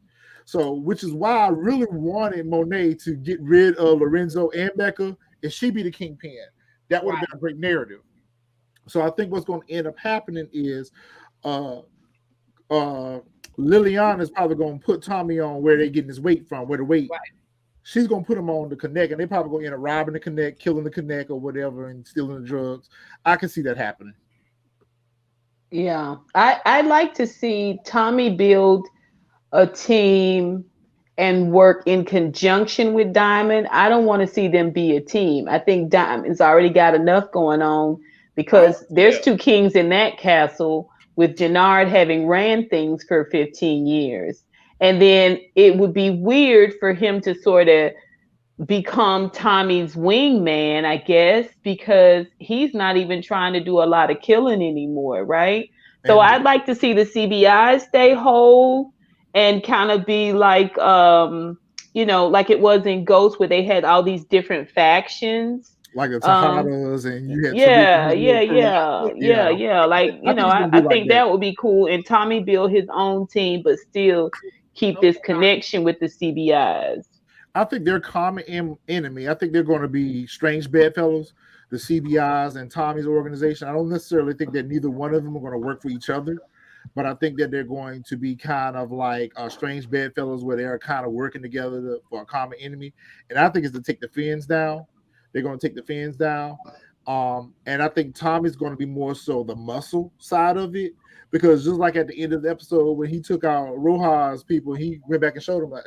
So, which is why I really wanted Monet to get rid of Lorenzo and Becca, and she be the kingpin. That would have been a great narrative. So, I think what's going to end up happening is, uh, Liliana is probably going to put Tommy on where they're getting his weight from, where the weight. Right. She's gonna put him on the Connect, and they probably gonna end up robbing the Connect, killing the Connect, or whatever, and stealing the drugs. I can see that happening. Yeah, I'd like to see Tommy build a team and work in conjunction with Diamond. I don't want to see them be a team. I think Diamond's already got enough going on because there's two kings in that castle, with Jannard having ran things for 15 years. And then it would be weird for him to sort of become Tommy's wingman, I guess, because he's not even trying to do a lot of killing anymore, right? So I'd like to see the CBI stay whole and kind of be like, like it was in Ghost, where they had all these different factions. Like the Tejadas, and you had yeah. Like, I think that would be cool. And Tommy build his own team, but still keep this connection with the CBIs. I think they're common enemy. I think they're going to be strange bedfellows, the CBIs and Tommy's organization. I don't necessarily think that neither one of them are going to work for each other, but I think that they're going to be kind of like strange bedfellows, where they're kind of working together for a common enemy. And I think it's to take the Finns down. They're going to take the Finns down. And I think Tommy's going to be more so the muscle side of it, because just like at the end of the episode when he took out Rojas people, he went back and showed them, like,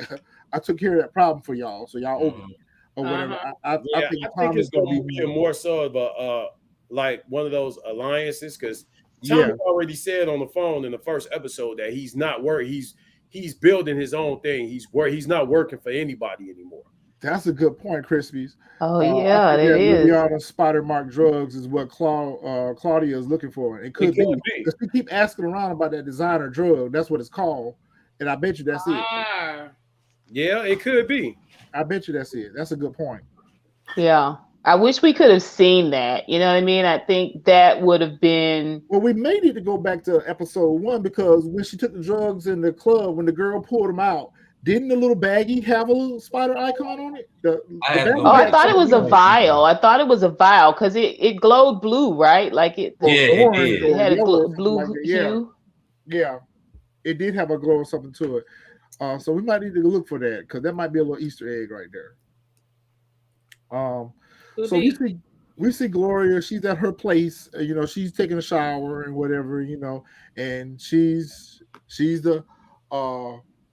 I took care of that problem for y'all, so y'all open or whatever. I think it's going to be more so of a like one of those alliances, because Tommy already said on the phone in the first episode that he's not worried. He's building his own thing. He's not working for anybody anymore. That's a good point, Crispies. Oh yeah, it is. Liliana spider mark drugs is what Claudia is looking for. It could be because we keep asking around about that designer drug. That's what it's called, and I bet you that's it. Yeah, it could be. I bet you that's it. That's a good point. Yeah, I wish we could have seen that. You know what I mean? I think that would have been. Well, we may need to go back to episode 1, because when she took the drugs in the club, when the girl pulled them out, didn't the little baggie have a little spider icon on it? I thought it was a vial. I thought it was a vial because it glowed blue, right? Like it had a blue hue. Yeah, it did have a glow or something to it. So we might need to look for that, because that might be a little Easter egg right there. So we see Gloria. She's at her place. She's taking a shower and whatever. And she's the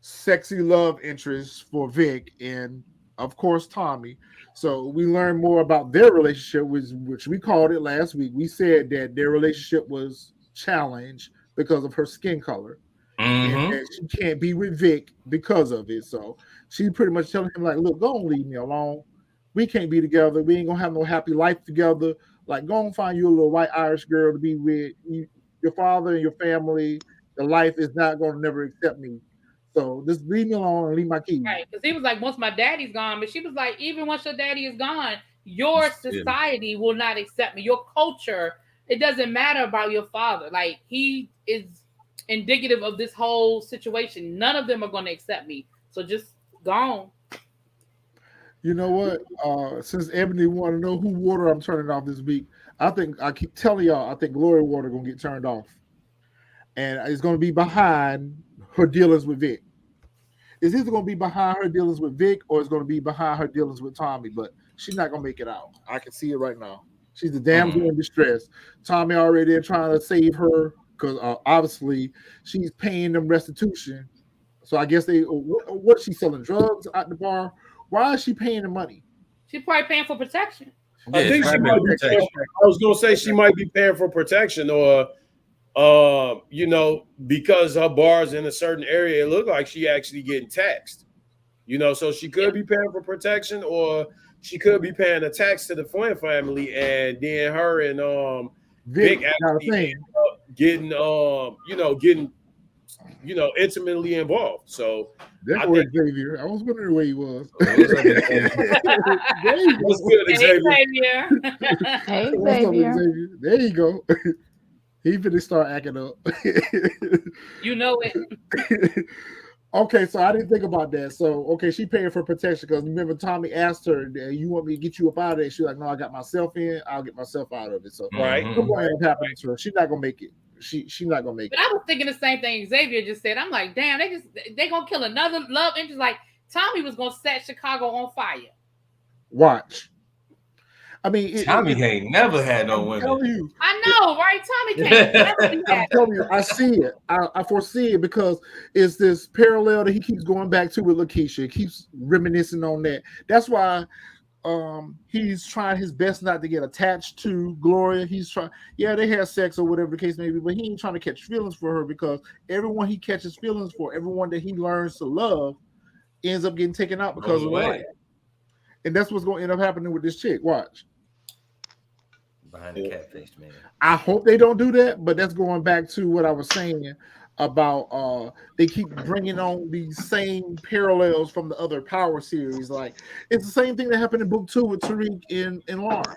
sexy love interest for Vic and, of course, Tommy. So we learn more about their relationship, which we called it last week. We said that their relationship was challenged because of her skin color. And that she can't be with Vic because of it. So she's pretty much telling him, like, look, go and leave me alone. We can't be together. We ain't gonna have no happy life together. Like, go and find you a little white Irish girl to be with. Your father and your family, the life is not gonna never accept me. So just leave me alone and leave my keys. Right, because he was like, once my daddy's gone, but she was like, even once your daddy is gone, your society will not accept me. Your culture, it doesn't matter about your father. Like, he is indicative of this whole situation. None of them are going to accept me. So just gone. You know what? Since Ebony want to know who water I'm turning off this week, I keep telling y'all, I think Glory water going to get turned off. And it's going to be behind her dealings with Vic. It's either going to be behind her dealings with Vic, or it's going to be behind her dealings with Tommy, but she's not going to make it out. I can see it right now. She's the damsel in distress. Tommy already there trying to save her, because obviously she's paying them restitution. So I guess what she selling drugs at the bar? Why is she paying the money? She's probably paying for protection. I think she might be paying, I was going to say she might be paying for protection, or because her bar's in a certain area, it looked like she actually getting taxed. You know, so she could be paying for protection, or she could be paying a tax to the Flynn family, and then her and Vic actually getting intimately involved. So there goes Xavier. I was wondering where he was. What's good, Xavier? Hey, What's Xavier. up, Xavier? There you go. He finna start acting up. You know it. Okay, so I didn't think about that. So, okay, she paying for protection because remember Tommy asked her, "You want me to get you up out of it?" She's like, "No, I got myself in. I'll get myself out of it." So, right, what's going to happen to her? She's not gonna make it. She's not gonna make it. But I was thinking the same thing Xavier just said. I'm like, damn, they gonna kill another love interest. Like Tommy was gonna set Chicago on fire. Watch. I mean, Tommy ain't never had no women. I know, right? Tommy can't never do that. I'm telling you, I see it. I foresee it because it's this parallel that he keeps going back to with Lakeisha. He keeps reminiscing on that. That's why he's trying his best not to get attached to Gloria. He's trying, they had sex or whatever the case may be, but he ain't trying to catch feelings for her because everyone he catches feelings for, everyone that he learns to love, ends up getting taken out because of that. And that's what's going to end up happening with this chick. Watch. Behind the catfish, man. I hope they don't do that, but that's going back to what I was saying about they keep bringing on these same parallels from the other Power series. Like it's the same thing that happened in book 2 with Tariq and Lauren.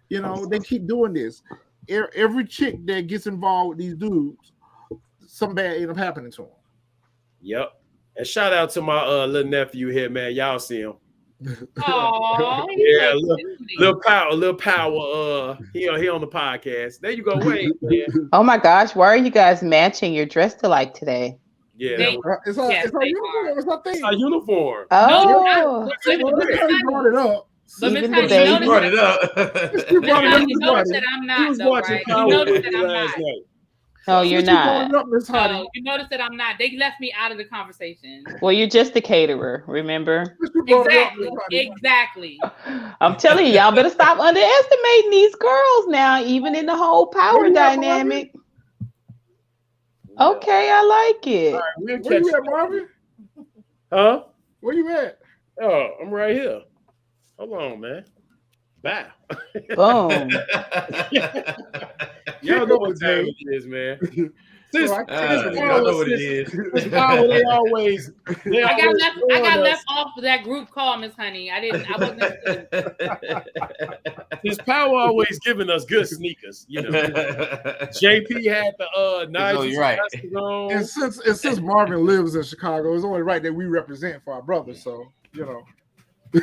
You know, they keep doing this. Every chick that gets involved with these dudes, something bad end up happening to them. Yep. And shout out to my little nephew here, man. Y'all see him. Oh, yeah, little power. He on the podcast. There you go, Wayne. Man. Oh my gosh, why are you guys matching? You're dressed alike today. Yeah, it's our uniform. It's our uniform. Oh, he brought it up. Even the baby brought it up. You noticed that I'm not, though, right? You noticed that I'm not. No, you're not. No, you notice that I'm not. They left me out of the conversation. Well, you're just a caterer, remember? Exactly. I'm telling you, y'all better stop underestimating these girls now, even in the whole power dynamic. Okay, I like it. All right, where you at, Marvin? Huh? Where you at? Oh, I'm right here. Hold on, man. Bow. Boom. Y'all know what time it is, man. This I know what it is. They always. I got left off of that group call, Miss Honey. I wasn't. His power always giving us good sneakers, you know. JP had the Nigel. You're right. And since Marvin lives in Chicago, it's only right that we represent for our brothers. So you know.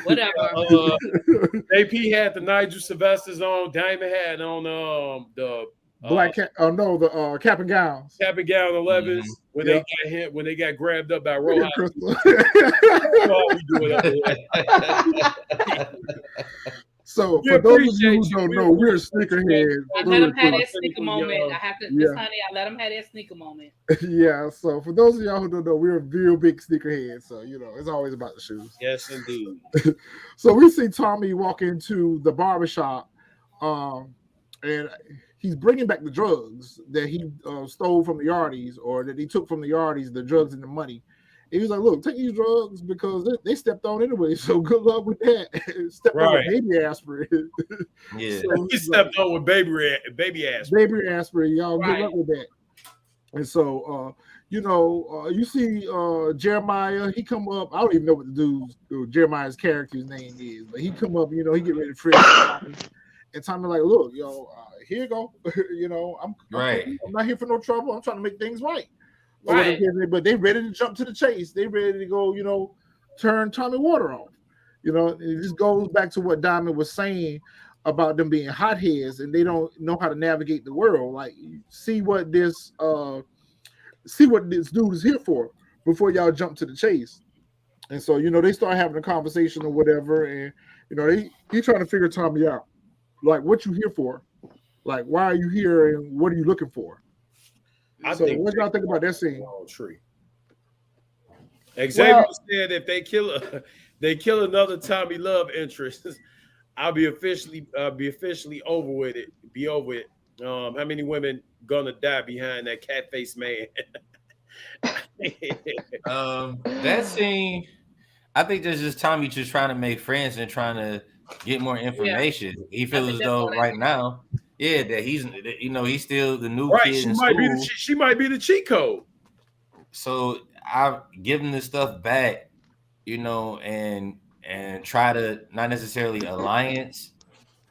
Whatever. JP had the Nigel Sylvester's on. Diamond had on the black cap. The cap and gowns. Cap and gown 11s when they got hit, when they got grabbed up by Rojas. So for those of you who don't know, we're sneakerheads. I let them have that sneaker moment. I have to, Miss Honey. I let them have that sneaker moment. Yeah. So for those of y'all who don't know, we're real big sneakerheads. So you know, it's always about the shoes. Yes, indeed. So we see Tommy walk into the barbershop, and he's bringing back the drugs that he stole from the Yardies, or that he took from the Yardies, the drugs and the money. And he was like, "Look, take these drugs because they stepped on anyway. So good luck with that." Stepped on with baby aspirin. Yeah, so he stepped on with baby aspirin. Baby aspirin, y'all. Good luck with that. And so, you see Jeremiah. He come up. I don't even know what the dude Jeremiah's character's name is, but he come up. You know, he get ready to frisk Tommy. And Tommy like, "Look, here you go. I'm not here for no trouble. I'm trying to make things right." Right. But they ready to jump to the chase. They ready to go, turn Tommy Water off. It just goes back to what Diamond was saying about them being hotheads and they don't know how to navigate the world. Like, see what this dude is here for before y'all jump to the chase. And so, they start having a conversation or whatever, and he trying to figure Tommy out. Like, what you here for? Like, why are you here and what are you looking for? So what y'all think about that scene? Xavier said if they kill another Tommy love interest, I'll be officially over with it. Be over it. How many women gonna die behind that cat face man? That scene, I think that's just Tommy just trying to make friends and trying to get more information. He feels as though right now, that he's still the new kid in school. She might be the cheat code. So I give him this stuff back, and try to not necessarily alliance,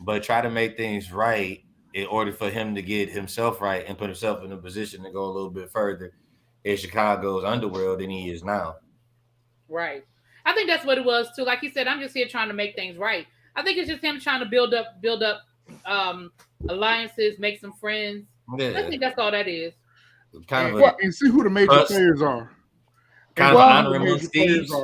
but try to make things right in order for him to get himself right and put himself in a position to go a little bit further in Chicago's underworld than he is now. Right. I think that's what it was too. Like he said, I'm just here trying to make things right. I think it's just him trying to build up alliances, make some friends. Yeah. I think that's all that is. Kind of and see who the major players are. Kind of honoring these.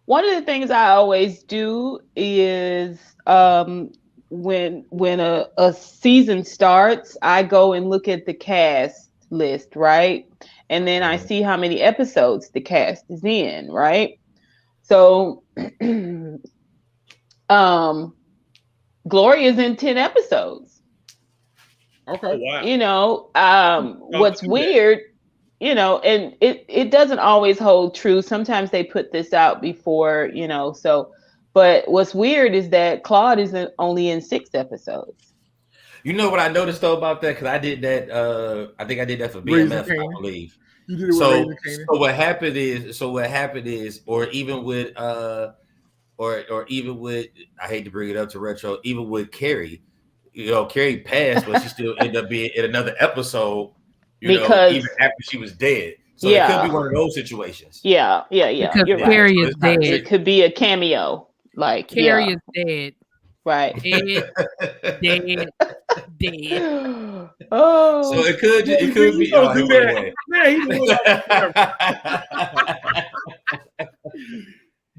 One of the things I always do is when a season starts, I go and look at the cast list, right? And then I see how many episodes the cast is in, right? So Gloria's in 10 episodes. Okay. Wow. What's weird, and it doesn't always hold true. Sometimes they put this out before, but what's weird is that Claude is only in 6 episodes. You know what I noticed though about that? Because I did that. I think I did that for BMF, I believe. You did it with so what happened is, or even with I hate to bring it up to retro, even with Carrie, Carrie passed, but she still ended up being in another episode, because even after she was dead. So it could be one of those situations. Yeah. Because You're Carrie right. is dead. It could be a cameo. Like Carrie is dead. Right. Dead. Oh. So it could be. Don't do that.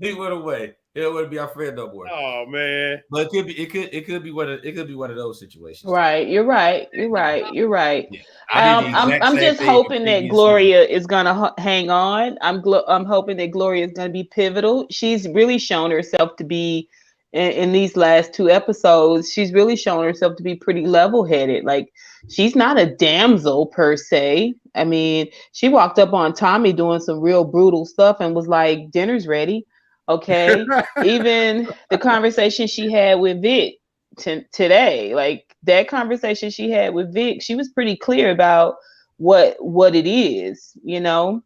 He went away. He wouldn't be our friend no more. Oh man! But it could be one of those situations. Right. You're right. Yeah. I'm just hoping that Gloria is gonna hang on. I'm hoping that Gloria is gonna be pivotal. She's really shown herself to be in these last 2 episodes. She's really shown herself to be pretty level-headed. Like, she's not a damsel per se. I mean, she walked up on Tommy doing some real brutal stuff and was like, "Dinner's ready." Okay. Even the conversation she had with Vic today, like that conversation she had with Vic, she was pretty clear about what it is, And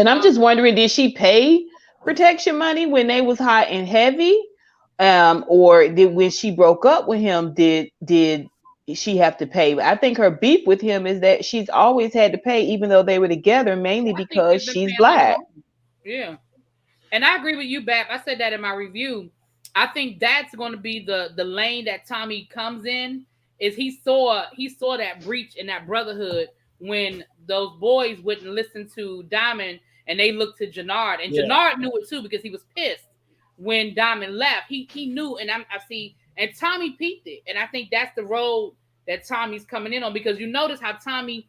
I'm just wondering, did she pay protection money when they was hot and heavy? Or when she broke up with him, did she have to pay? I think her beef with him is that she's always had to pay, even though they were together, mainly because she's Black. Yeah. And I agree with you, Bap. I said that in my review. I think that's going to be the lane that Tommy comes in. Is he saw that breach in that brotherhood when those boys wouldn't listen to Diamond and they looked to Jannard, and Jannard knew it too because he was pissed when Diamond left. He knew, and and Tommy peeped it, and I think that's the road that Tommy's coming in on, because you notice how Tommy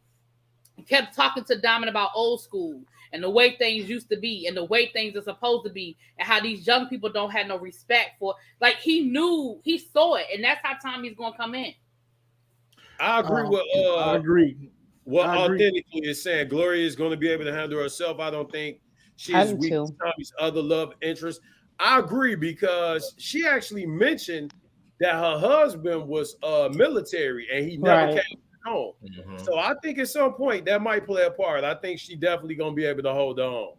kept talking to Diamond about old school and the way things used to be and the way things are supposed to be, and how these young people don't have no respect for. Like, he knew, he saw it, and that's how Tommy's gonna come in. I agree with I agree. What Authentically is saying. Gloria is going to be able to handle herself. I don't think she's weak to Tommy's other love interest. I agree, because she actually mentioned that her husband was military and he never came home. Mm-hmm. So I think at some point that might play a part. I think she definitely gonna be able to hold on.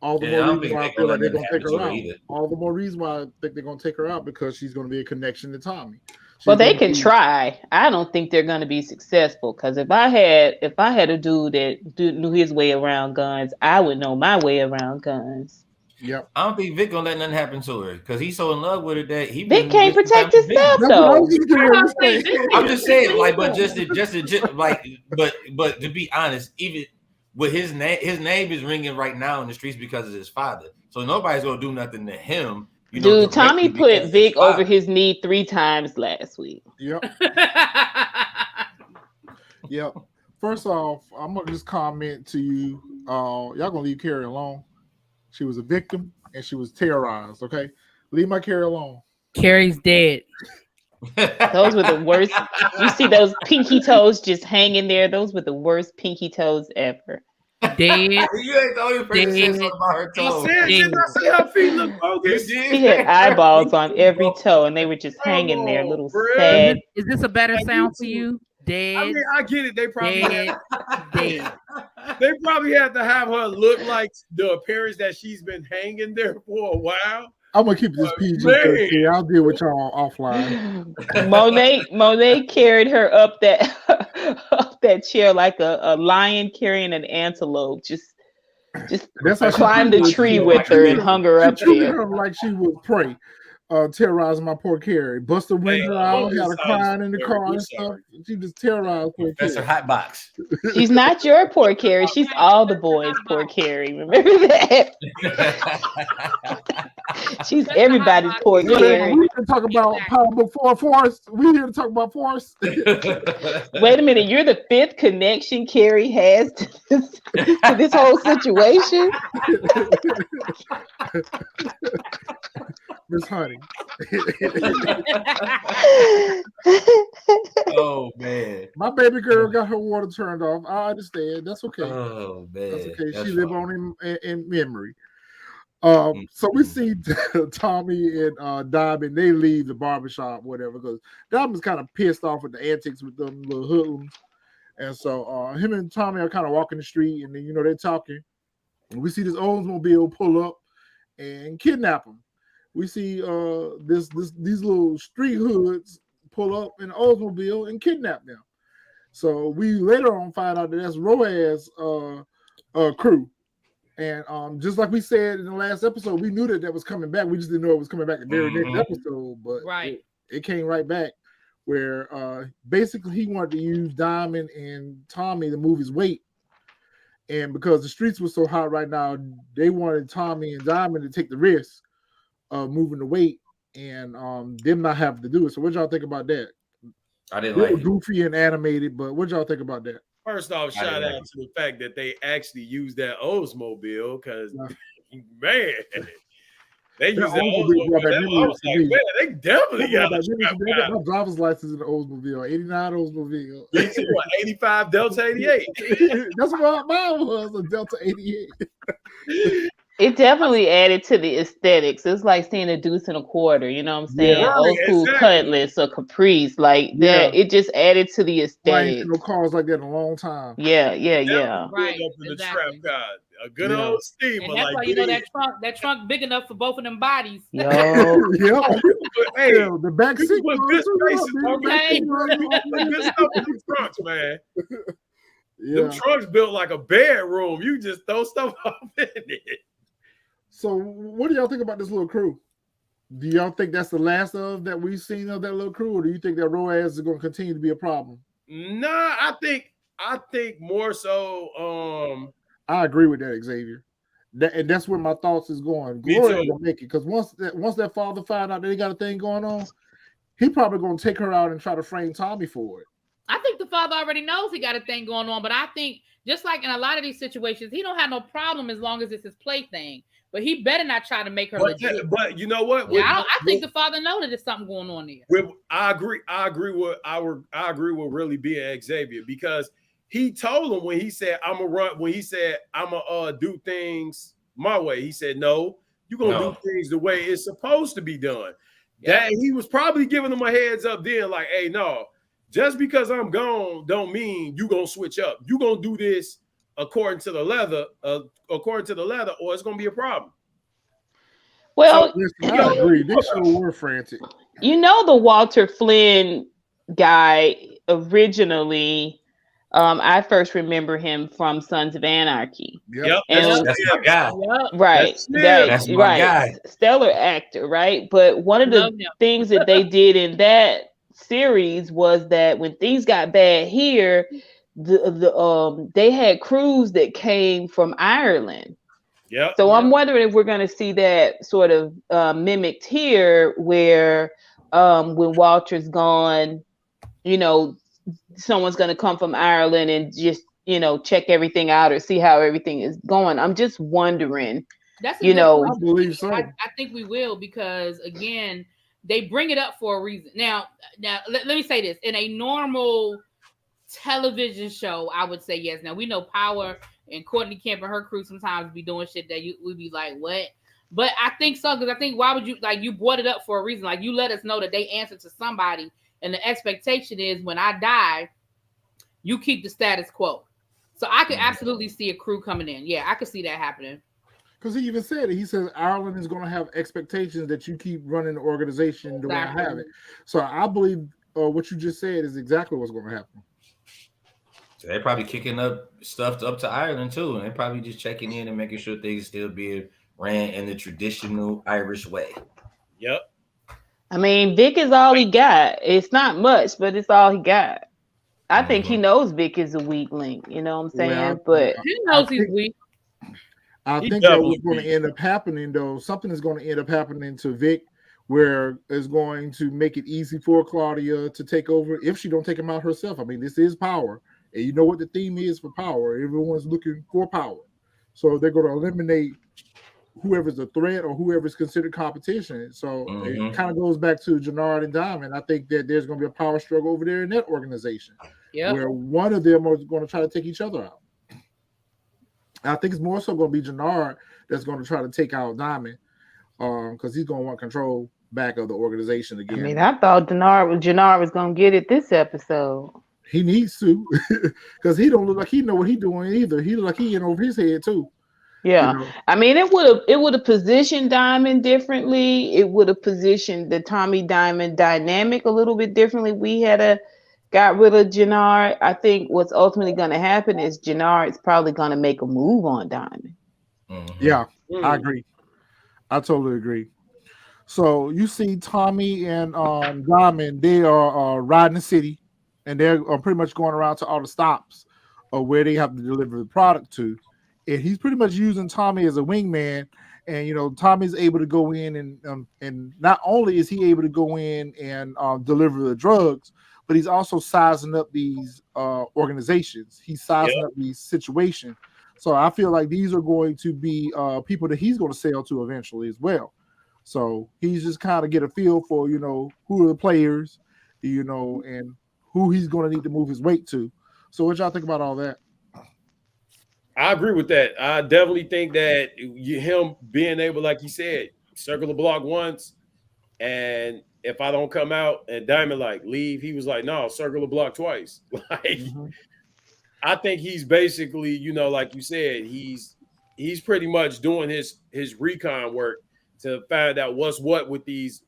All the more reason why I feel like they're gonna take her out. All the more reason why I think they're gonna take her out, because she's gonna be a connection to Tommy. Well, they can try. I don't think they're gonna be successful, because if I had a dude that knew his way around guns, I would know my way around guns. Yep. I don't think Vic gonna let nothing happen to her, because he's so in love with her that Vic can't protect himself though. I'm just saying, like, but just like, but to be honest, even with his name is ringing right now in the streets because of his father. So nobody's gonna do nothing to him. Dude, Tommy put Vic over his knee 3 times last week. Yep. Yep. First off, I'm gonna just comment to you. Y'all gonna leave Carrie alone. She was a victim and she was terrorized. Okay, leave my Carrie alone. Carrie's dead. Those were the worst. You see those pinky toes just hanging there? Those were the worst pinky toes ever. Dead. You ain't the only person that said something about her I toe. said, didn't I say her feet look bogus? She had eyeballs on every toe, and they were just hanging there, on, little bruh. sad. Is this a better Like sound for YouTube. you? I Dead. mean, I get it. They probably Dead. Dead. they probably had to have her look like the appearance that she's been hanging there for a while. I'm gonna keep this PG-13. I'll deal with y'all offline. Monet carried her up that up that chair like a lion carrying an antelope. Just That's how she climbed the treated tree her. with her and hung her She up treated there. her like she was prey, terrorizing my poor Carrie. Bust the window out, had her crying in the car and stuff. She just terrorized poor That's her Carrie. hot box. She's not your poor Carrie. She's all the boys' poor Carrie. Remember that? She's everybody's poor Carrie. We can talk about Power Book 4 Forest. We here to talk about Forest. Wait a minute, you're the fifth connection Carrie has to this whole situation. Miss Honey. Oh man. My baby girl got her water turned off. I understand. That's okay. Oh man. That's okay. That's She live on in memory. So we see Tommy and Diamond, they leave the barbershop, whatever, because Diamond's kind of pissed off with the antics with them little hoodlums. And so him and Tommy are kind of walking the street, and then they're talking. And we see this Oldsmobile pull up and kidnap him. We see these little street hoods pull up in an Oldsmobile and kidnap them. So we later on find out that that's Roaz crew. And just like we said in the last episode, we knew that was coming back. We just didn't know it was coming back the very next episode, but it came right back where basically he wanted to use Diamond and Tommy to move his weight. And because the streets were so hot right now, they wanted Tommy and Diamond to take the risk of moving the weight and them not having to do it. So what y'all think about that? I didn't like it. Goofy and animated, but what y'all think about that? First off, shout out to the fact that they actually used that Oldsmobile because, man, they used that Oldsmobile. I was like, man, they definitely got my driver's license in the Oldsmobile, 89 Oldsmobile. 85 Delta 88. That's what mine was, a Delta 88. It definitely added to the aesthetics. It's like seeing a deuce and a quarter, you know what I'm saying? Yeah, old school Cutlass or Caprice, like that. It just added to the aesthetic. No cars like that in a long time. Yeah. Right. Up in the trap car. A good old steamer. And that's why that trunk big enough for both of them bodies. Yo. Hey, the back seat was good spaces. Okay. Good stuff in the trunks, man. Them trunks built like a bedroom. You just throw stuff up in it. So what do y'all think about this little crew? Do y'all think that's the last of that we've seen of that little crew, or do you think that Roaz is going to continue to be a problem? Nah, I think more so. I agree with that, Xavier. And that's where my thoughts is going. Gloria will make it because once that father found out that they got a thing going on, he probably going to take her out and try to frame Tommy for it. I think the father already knows he got a thing going on, but I think just like in a lot of these situations, he don't have no problem as long as it's his plaything. But he better not try to make her legit. But you know what? Yeah, I think the father knows that there's something going on there. I agree with really being Xavier because he told him when he said I'm gonna do things my way. He said no, you're gonna do things the way it's supposed to be done. That he was probably giving him a heads up then, like, hey, no, just because I'm gone don't mean you gonna switch up. You gonna do this according to the leather, or it's gonna be a problem. Well, I agree. They sure were frantic. The Walter Flynn guy originally, I first remember him from Sons of Anarchy. Yep. And that's my guy. Right. That's my guy. Stellar actor, right? But one of the things that they did in that series was that when things got bad here, they had crews that came from Ireland. Yeah. So I'm wondering if we're going to see that sort of mimicked here, where when Walter's gone, someone's going to come from Ireland and just check everything out or see how everything is going. I'm just wondering. That's I believe so. I think we will because again, they bring it up for a reason. Now let me say this: in a normal television show, I would say yes. Now we know Power and Courtney Kemp and her crew sometimes be doing shit that would be like, what? But I think so, because I think why would you, like, you brought it up for a reason. Like, you let us know that they answer to somebody, and the expectation is when I die, you keep the status quo. So I could absolutely see a crew coming in. Yeah, I could see that happening. Because he even said it. He says Ireland is going to have expectations that you keep running the organization the way I have it. So I believe what you just said is exactly what's going to happen. So they're probably kicking up stuff up to Ireland too, and they're probably just checking in and making sure things still being ran in the traditional Irish way. Yep. I mean, Vic is all he got. It's not much, but it's all he got. I think he knows Vic is a weak link. You know what I'm saying? But he knows he's weak. I think that what's going to end up happening, though, something is going to end up happening to Vic, where it's going to make it easy for Claudia to take over if she don't take him out herself. I mean, this is power, and you know what the theme is for power. Everyone's looking for power, so they're going to eliminate whoever's a threat or whoever's considered competition. So it kind of goes back to Jannard and Diamond. I think that there's going to be a power struggle over there in that organization, where one of them is going to try to take each other out. I think it's more so going to be Jannard that's going to try to take out Diamond, because he's going to want control back of the organization again. I mean, I thought Jannard was going to get it this episode. He needs to, because he don't look like he know what he's doing either. He look like he in over his head too. Yeah, you know? I mean, it would have positioned Diamond differently. It would have positioned the Tommy Diamond dynamic a little bit differently. We had got rid of Jannard. I think what's ultimately going to happen is Jannard is probably going to make a move on Diamond. Yeah, I agree. I totally agree. So you see Tommy and Diamond, they are riding the city, and they're pretty much going around to all the stops of where they have to deliver the product to. And he's pretty much using Tommy as a wingman. And, you know, Tommy's able to go in and not only is he able to go in and deliver the drugs, but he's also sizing up these organizations. He's sizing up these situations. So I feel like these are going to be people that he's going to sell to eventually as well. So he's just kind of get a feel for, you know, who are the players, you know, and who he's going to need to move his weight to. So what y'all think about all that? I agree with that. I definitely think that him being able, like you said, circle the block once, and if I don't come out and Diamond like leave, he was like, no, circle the block twice. Like, I think he's basically, you know, like you said, he's pretty much doing his recon work to find out what's what with these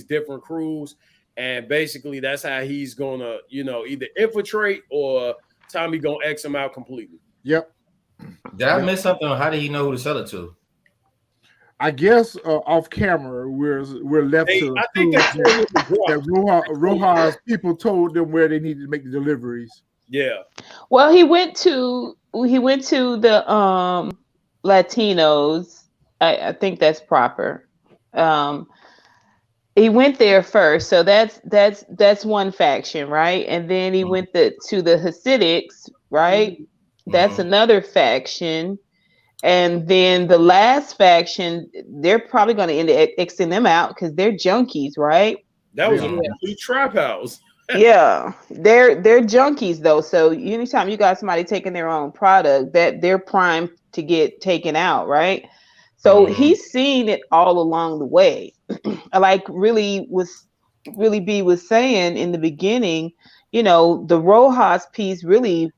different crews, and basically that's how he's gonna, you know, either infiltrate or Tommy gonna X him out completely. Yep. Did I miss something? How did he know who to sell it to? I guess off camera, we're left to. I think that Rojas people told them where they needed to make the deliveries. Yeah. Well, he went to the Latinos. I think that's proper. He went there first, so that's one faction, right? And then he went to the Hasidics, right? That's another faction. And then the last faction, they're probably going to end up Xing them out because they're junkies, right? That was a trap house. Yeah, they're junkies though. So anytime you got somebody taking their own product, that they're primed to get taken out, right? So he's seen it all along the way. Like really B was saying in the beginning, you know, the Rojas piece really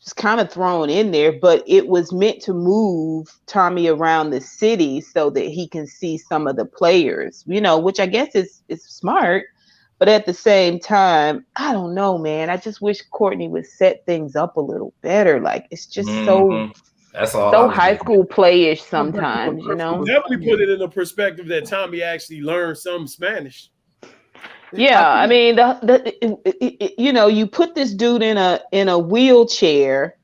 was kind of thrown in there, but it was meant to move Tommy around the city so that he can see some of the players, you know, which I guess is smart. But at the same time, I don't know, man. I just wish Courtney would set things up a little better. Like it's just that's all so high school playish sometimes, you know. Definitely put it in the perspective that Tommy actually learned some Spanish. Yeah, I mean, you know, you put this dude in a wheelchair,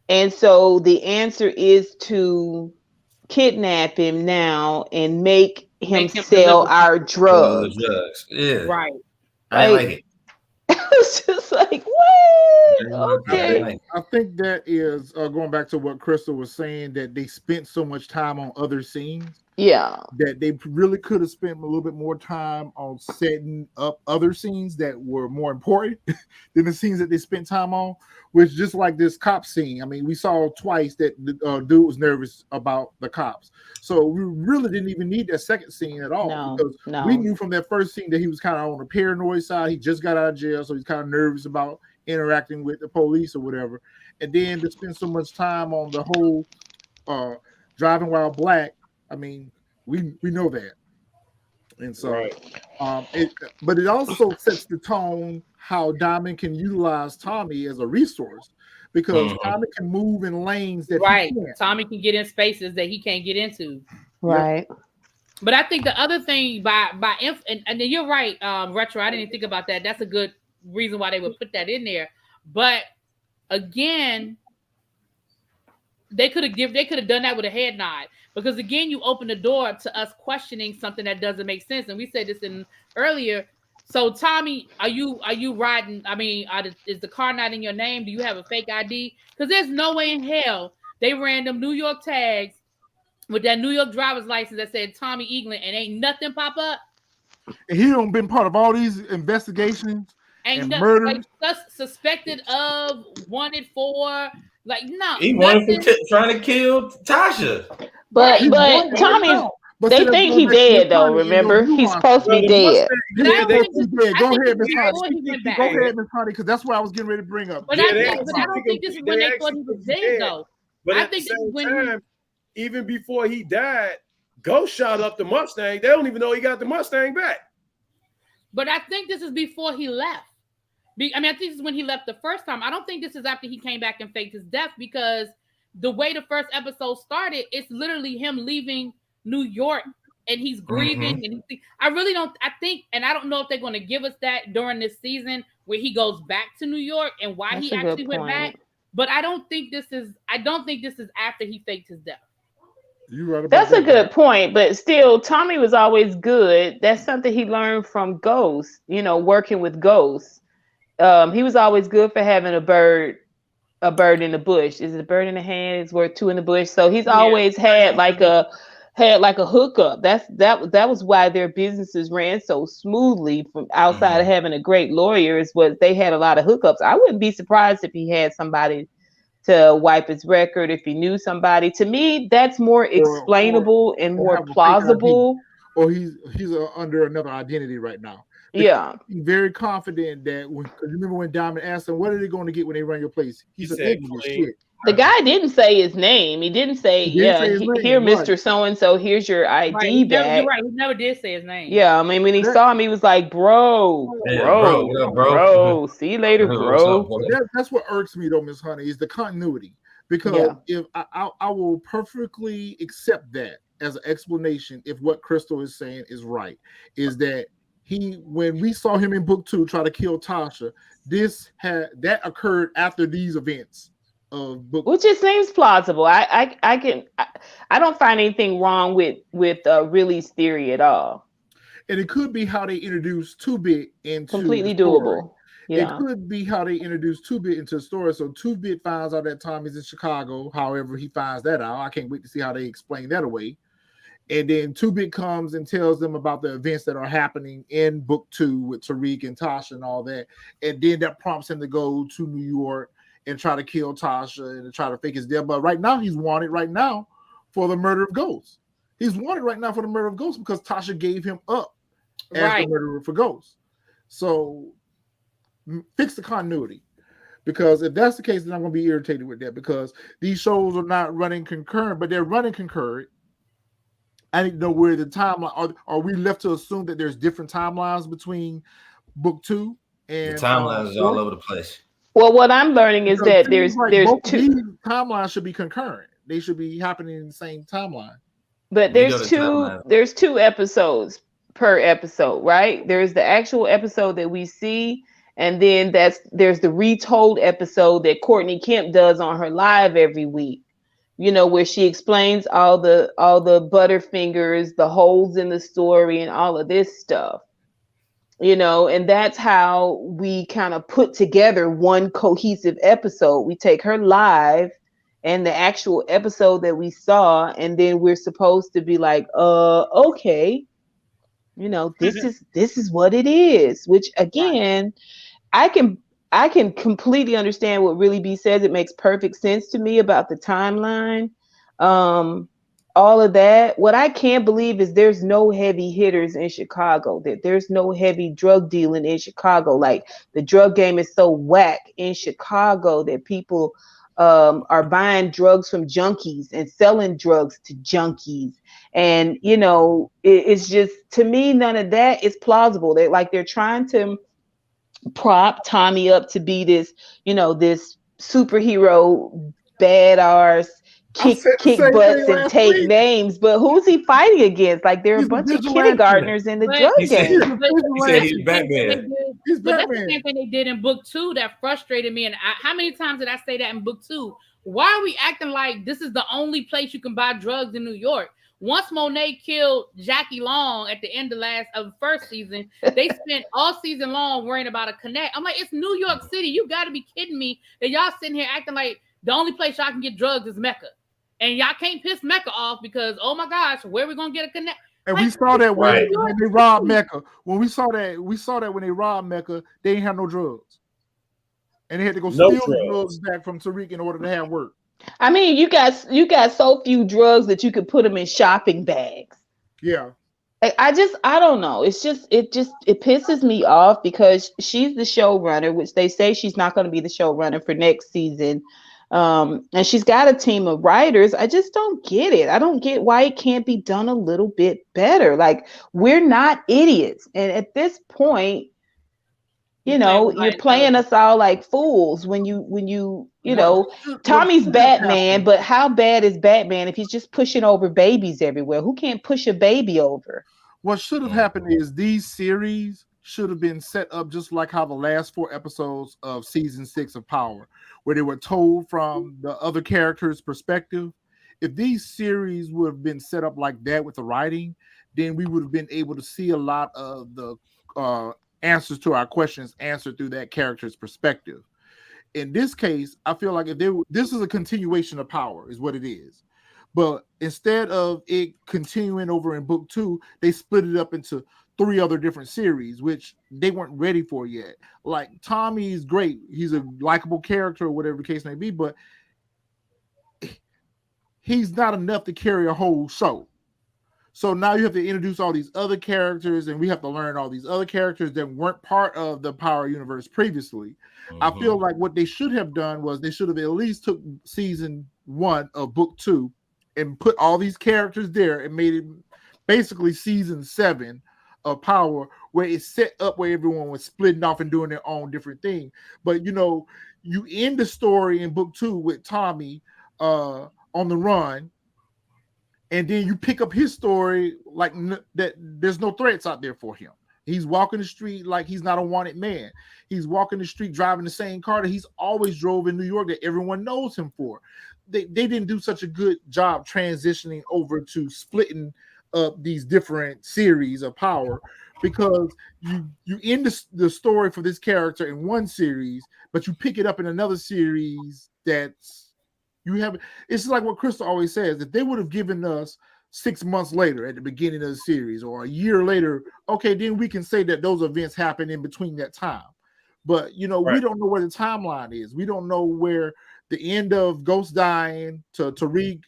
and so the answer is to kidnap him now and make him sell our drugs. Yeah, right. I like it. It's just like, what? Okay. I think that is going back to what Crystal was saying, that they spent so much time on other scenes Yeah. that they really could have spent a little bit more time on setting up other scenes that were more important than the scenes that they spent time on. Which, just like this cop scene, I mean, we saw twice that the dude was nervous about the cops. So we really didn't even need that second scene at all, because we knew from that first scene that he was kind of on the paranoid side. He just got out of jail, so he's kind of nervous about interacting with the police or whatever. And then to spend so much time on the whole driving while black, I mean, we know that. And so, right. but it also sets the tone how Diamond can utilize Tommy as a resource, because Tommy can move in lanes that right. he can't. Tommy can get in spaces that he can't get into. Right. But I think the other thing and you're right, Retro. I didn't even think about that. That's a good reason why they would put that in there. But again, they could have done that with a head nod, because again, you open the door to us questioning something that doesn't make sense. And we said this in earlier. So Tommy, are you riding? I mean, is the car not in your name? Do you have a fake ID? Because there's no way in hell they ran them New York tags with that New York driver's license that said Tommy Eaglen and ain't nothing pop up. And he don't been part of all these investigations and murders. Like, suspected of, wanted for, like, no. He wanted for trying to kill Tasha. But Tommy, they think he dead though. Remember, he's supposed to be dead. Go ahead, Miss Honey. Go ahead, Miss Honey, because that's what I was getting ready to bring up. But I don't think this is when they thought he was dead though. But at the same time, even before he died, Ghost shot up the Mustang. They don't even know he got the Mustang back. But I think this is before he left. I mean, I think this is when he left the first time. I don't think this is after he came back and faked his death, because the way the first episode started, it's literally him leaving New York and he's grieving. And I think, and I don't know if they're going to give us that during this season where he goes back to New York and why he actually went back. But I don't think this is after he faked his death. That's a good point, but still, Tommy was always good. That's something he learned from Ghost, working with Ghost. He was always good for having a bird in the bush. Is it a bird in the hand? It's worth two in the bush. So he's always had like a hookup. That was why their businesses ran so smoothly, from outside of having a great lawyer, is what they had a lot of hookups. I wouldn't be surprised if he had somebody to wipe his record, if he knew somebody. To me, that's more explainable and more plausible. Or he's under another identity right now. Yeah, he's very confident that because remember when Diamond asked him, "What are they going to get when they run your place?" He said, "Shit." The guy didn't say his name. He didn't say, here, Mr. So-and-so, here's your ID back. You're right. He never did say his name. Yeah, I mean, when he saw him, he was like, bro, see you later, bro. That's what irks me, though, Miss Honey, is the continuity. Because if I will perfectly accept that as an explanation if what Crystal is saying is right, is that when we saw him in book 2 try to kill Tasha, that occurred after these events. Which it seems plausible. I don't find anything wrong with Riley's theory at all. And it could be how they introduced 2-Bit into completely doable. Yeah. It could be how they introduced 2-Bit into the story. So 2-Bit finds out that Tommy's in Chicago. However, he finds that out. I can't wait to see how they explain that away. And then 2-Bit comes and tells them about the events that are happening in book 2 with Tariq and Tasha and all that. And then that prompts him to go to New York and try to kill Tasha and to try to fake his death. But right now, he's wanted right now for the murder of Ghost. He's wanted right now for the murder of Ghost because Tasha gave him up as the murderer for Ghost. So fix the continuity. Because if that's the case, then I'm going to be irritated with that, because these shows are not running concurrent, but they're running concurrent. I need to know where the timeline are we left to assume that there's different timelines between book 2 and the timelines are all over the place. Well, what I'm learning is that there's two. These timelines should be concurrent. They should be happening in the same timeline. But there's two episodes per episode, right? There's the actual episode that we see, and then there's the retold episode that Courtney Kemp does on her live every week. Where she explains all the Butterfingers, the holes in the story, and all of this stuff. And that's how we kind of put together one cohesive episode. We take her live and the actual episode that we saw, and then we're supposed to be like, okay, this is what it is. Which again, I can completely understand what Really B says. It makes perfect sense to me about the timeline. All of that. What I can't believe is there's no heavy hitters in Chicago. That there's no heavy drug dealing in Chicago. Like the drug game is so whack in Chicago that people are buying drugs from junkies and selling drugs to junkies. And it's just, to me, none of that is plausible. They're trying to prop Tommy up to be this, this superhero badass, kick butts and take names. But who's he fighting against? Like, there are a bunch of kindergartners in the drug game. He said he's Batman. But that's the same thing they did in book 2 that frustrated me. And how many times did I say that in book 2? Why are we acting like this is the only place you can buy drugs in New York? Once Monet killed Jackie Long at the end of the first season, they spent all season long worrying about a connect. I'm like, it's New York City. You got to be kidding me that y'all sitting here acting like the only place y'all can get drugs is Mecca. And y'all can't piss Mecca off because, oh my gosh, where we going to get a connect? And we saw that when they robbed Mecca. When we saw that when they robbed Mecca, they didn't have no drugs. And they had to go steal the drugs back from Tariq in order to have work. I mean, you got so few drugs that you could put them in shopping bags. Yeah. I don't know. It pisses me off because she's the showrunner, which they say she's not going to be the showrunner for next season. And she's got a team of writers. I just don't get it. I don't get why it can't be done a little bit better. Like, we're not idiots. And at this point, you're playing us all like fools when Tommy's Batman, but how bad is Batman if he's just pushing over babies everywhere? Who can't push a baby over? What should have happened is these series should have been set up just like how the last 4 episodes of season 6 of Power, where they were told from the other characters' perspective. If these series would have been set up like that with the writing, then we would have been able to see a lot of the answers to our questions answered through that character's perspective. In this case, I feel like this is a continuation of Power, is what it is. But instead of it continuing over in book 2, they split it up into 3 other different series, which they weren't ready for yet. Like, Tommy's great. He's a likable character or whatever the case may be, but he's not enough to carry a whole show. So now you have to introduce all these other characters, and we have to learn all these other characters that weren't part of the Power universe previously. Mm-hmm. I feel like what they should have done was they should have at least took season 1 of book 2 and put all these characters there and made it basically season 7 of Power, where it's set up where everyone was splitting off and doing their own different thing. But you end the story in book 2 with Tommy on the run, and then you pick up his story like that. There's no threats out there for him. He's walking the street like he's not a wanted man. He's walking the street driving the same car that he's always drove in New York that everyone knows him for. They didn't do such a good job transitioning over to splitting up these different series of Power, because you end the story for this character in one series, but you pick it up in another series that's you have. It's like what Crystal always says: if they would have given us 6 months later at the beginning of the series, or a year later, okay, then we can say that those events happened in between that time. But we don't know where the timeline is. We don't know where the end of Ghost dying to Tariq.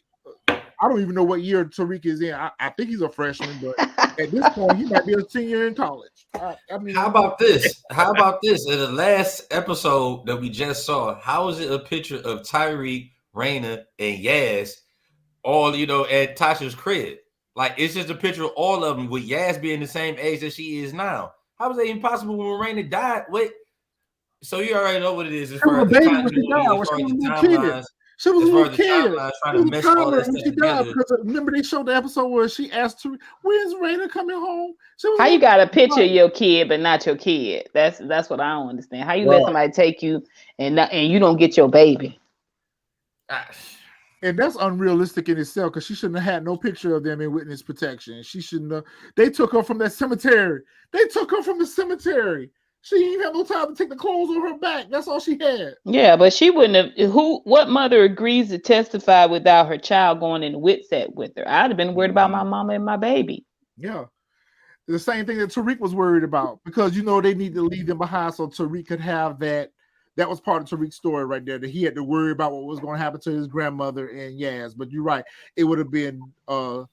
I don't even know what year Tariq is in. I think he's a freshman, but at this point, he might be a senior in college. I mean, how about this? In the last episode that we just saw, how is it a picture of Tyreek, Raina, and Yaz all, at Tasha's crib? Like, it's just a picture of all of them with Yaz being the same age that she is now. How was that even possible when Raina died? Wait, so you already know what it is as far as the timelines. She was a little kid. Trying to mesh all that stuff together. Because remember they showed the episode where she asked her, "When's Raina coming home?" How you got a picture of your kid but not your kid? That's what I don't understand. How you let somebody take you and you don't get your baby? And that's unrealistic in itself, because she shouldn't have had no picture of them in witness protection. She shouldn't have. They took her from that cemetery. She didn't even have no time to take the clothes on her back. That's all she had. Yeah, but she wouldn't have. What mother agrees to testify without her child going in the wit set with her? I'd have been worried about my mama and my baby. Yeah. The same thing that Tariq was worried about, because they need to leave them behind so Tariq could have that. That was part of Tariq's story right there, that he had to worry about what was going to happen to his grandmother and Yaz. But you're right, it would have been a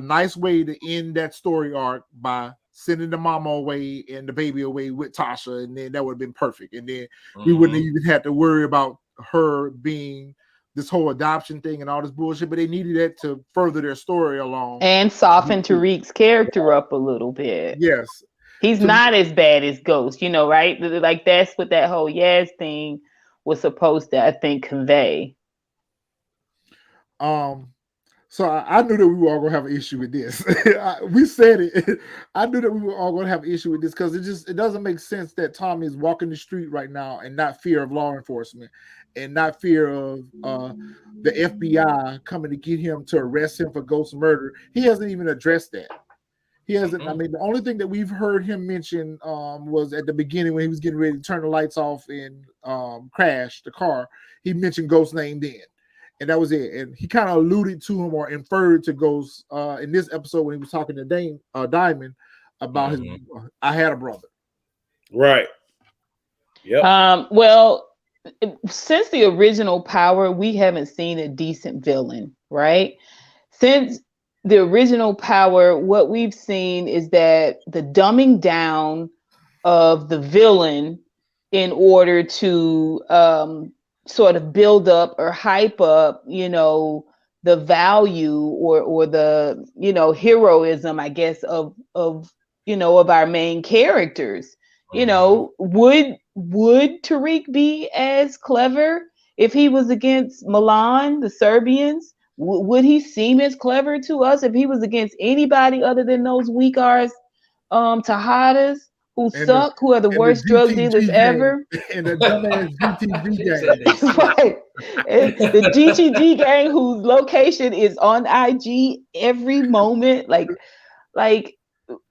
nice way to end that story arc by sending the mama away and the baby away with Tasha, and then that would have been perfect. And then we wouldn't even have to worry about her being this whole adoption thing and all this bullshit, but they needed that to further their story along. And soften Tariq's character up a little bit. Yes. He's not as bad as Ghost, right? Like that's what that whole Yaz thing was supposed to, I think, convey. So I knew that we were all gonna have an issue with this. We said it. I knew that we were all gonna have an issue with this because it doesn't make sense that Tommy is walking the street right now and not fear of law enforcement and not fear of the FBI coming to get him to arrest him for Ghost murder. He hasn't even addressed that. He hasn't. I mean, the only thing that we've heard him mention was at the beginning when he was getting ready to turn the lights off and crash the car. He mentioned Ghost's name then. And that was it. And he kind of alluded to him or inferred to Ghost in this episode when he was talking to Diamond about his. I had a brother. Right. Yep. Well, since the original Power, we haven't seen a decent villain, right? Since the original Power, what we've seen is that the dumbing down of the villain in order to sort of build up or hype up, the value or the, heroism, I guess, of our main characters. Would Tariq be as clever if he was against Milan, the Serbians? Would he seem as clever to us if he was against anybody other than those weak arse Tejadas who suck, who are the worst drug dealers ever? And the dumbass GTG gang. Right. And the GTG gang whose location is on IG every moment. Like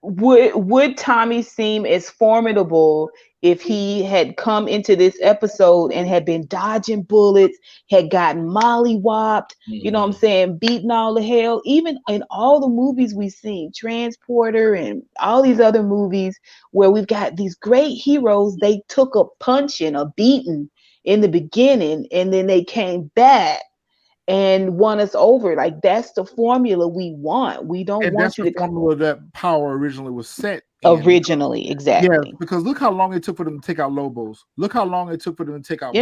would Tommy seem as formidable if he had come into this episode and had been dodging bullets, had gotten mollywopped, you know what I'm saying, beating all the hell? Even in all the movies we've seen, Transporter and all these other movies where we've got these great heroes, they took a punching, a beating in the beginning, and then they came back and won us over. Like that's the formula we want. We don't want you to formula that Power originally was set originally, exactly. Yeah, because look how long it took for them to take out Lobos. Look how long it took for them to take out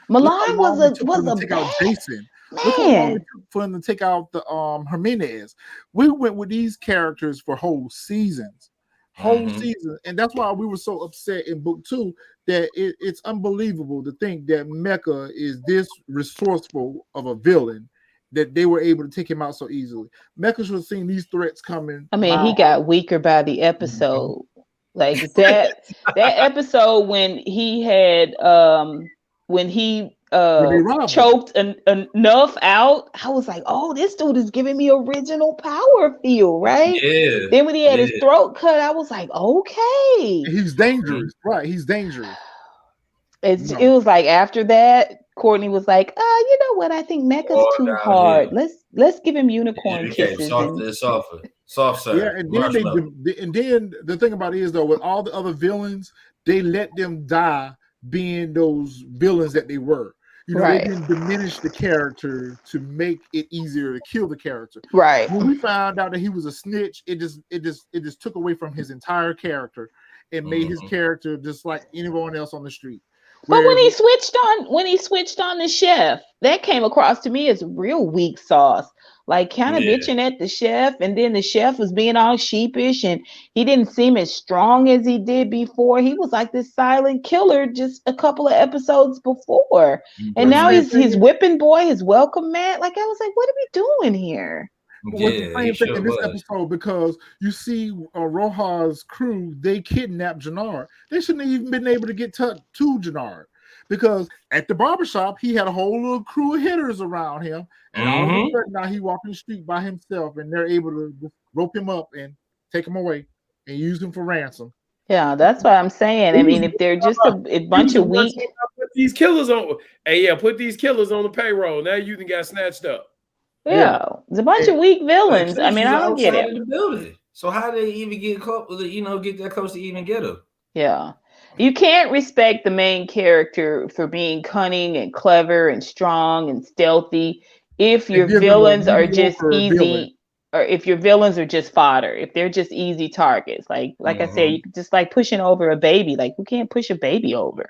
Milan was a take out Jason. Man. Look how long it took for them to take out the Jimenez. We went with these characters for whole seasons. Season, and that's why we were so upset in book 2 that it's unbelievable to think that Mecca is this resourceful of a villain that they were able to take him out so easily. Mecca should have seen these threats coming. I mean, he got weaker by the episode. Like that episode when he had choked enough out, I was like, oh, this dude is giving me original Power feel, right? Yeah. Then when he had his throat cut, I was like, okay. He's dangerous, right? He's dangerous. It was like after that, Courtney was like, you know what? I think Mecca's too hard. Here. Let's give him unicorn kisses. Soft side. Yeah, and then the thing about it is though, with all the other villains, they let them die being those villains that they were. They didn't diminish the character to make it easier to kill the character. Right. When we found out that he was a snitch, it just took away from his entire character and made his character just like anyone else on the street. But when he switched on the chef, that came across to me as real weak sauce. Like kind of bitching at the chef, and then the chef was being all sheepish, and he didn't seem as strong as he did before. He was like this silent killer just a couple of episodes before, and now he's his whipping boy, his welcome mat. Like I was like, what are we doing here? The same thing in this episode, because you see Roja's crew, they kidnapped Jannard. They shouldn't have even been able to get to Jannard, because at the barbershop he had a whole little crew of hitters around him, and all of a sudden now he walking the street by himself, and they're able to just rope him up and take him away and use him for ransom. Yeah, that's what I'm saying. I mean, if they're just a bunch of weak, put these killers on. Hey, yeah, put these killers on the payroll. Now you got snatched up. yeah, it's a bunch of weak villains. I mean, I don't get it. The building. So how did they even get close? Get that close to even get them? Yeah, you can't respect the main character for being cunning and clever and strong and stealthy if your villains are just easy. Or if your villains are just fodder, if they're just easy targets, like I said, you just like pushing over a baby. Like, who can't push a baby over?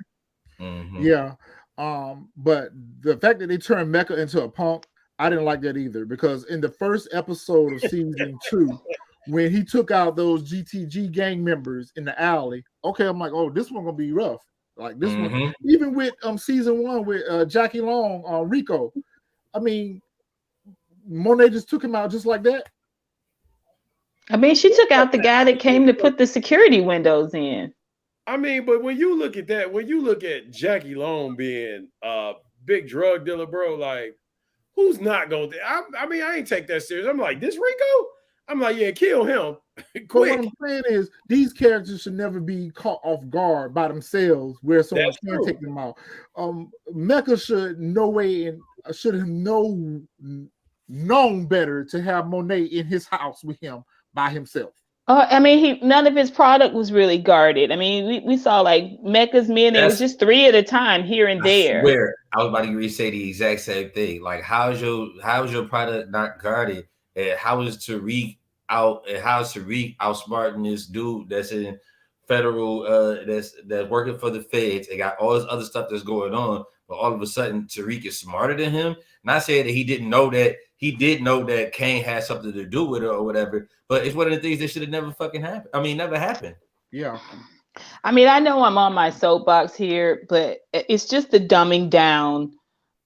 Yeah, but the fact that they turned Mecha into a punk, I didn't like that either, because in the first episode of season 2, when he took out those GTG gang members in the alley, okay, I'm like, oh, this one gonna be rough. Like this one, even with season 1 with Jackie Long on Rico, I mean, Monet just took him out just like that. I mean, she took out the guy that came to put the security windows in. I mean, but when you look at that, when you look at Jackie Long being a big drug dealer, bro, like, who's not going to? I mean, I ain't take that serious. I'm like, this Rico? I'm like, yeah, kill him. Quick. What I'm saying is, these characters should never be caught off guard by themselves where someone can take them out. Mecha should have known better to have Monet in his house with him by himself. I mean, none of his product was really guarded. I mean, we saw like Mecha's men. It was just 3 at a time here and there. I swear, I was about to say the exact same thing. Like, how's your product not guarded? And how is Tariq out? And how's Tariq outsmarting this dude that's in federal that's working for the feds and got all this other stuff that's going on, but all of a sudden Tariq is smarter than him? Not saying that he didn't know that. He did know that Kane had something to do with it or whatever, but it's one of the things that should have never fucking happened. I mean, never happened. Yeah. I mean, I know I'm on my soapbox here, but it's just the dumbing down.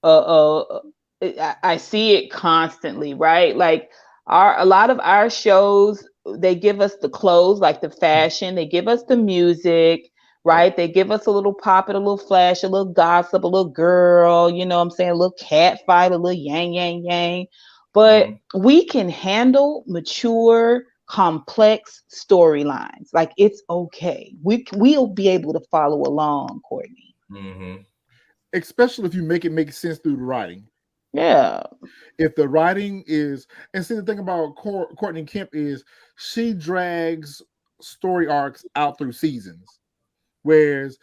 I see it constantly, right? Like a lot of our shows, they give us the clothes, like the fashion, they give us the music, right? They give us a little pop it, a little flash, a little gossip, a little girl, you know what I'm saying? A little cat fight, a little yang, yang, yang. But we can handle mature, complex storylines. Like, it's okay. We'll be able to follow along, Courtney. Especially if you make it make sense through the writing. Yeah. If the writing is, and see, the thing about Courtney Kemp is she drags story arcs out through seasons. Whereas,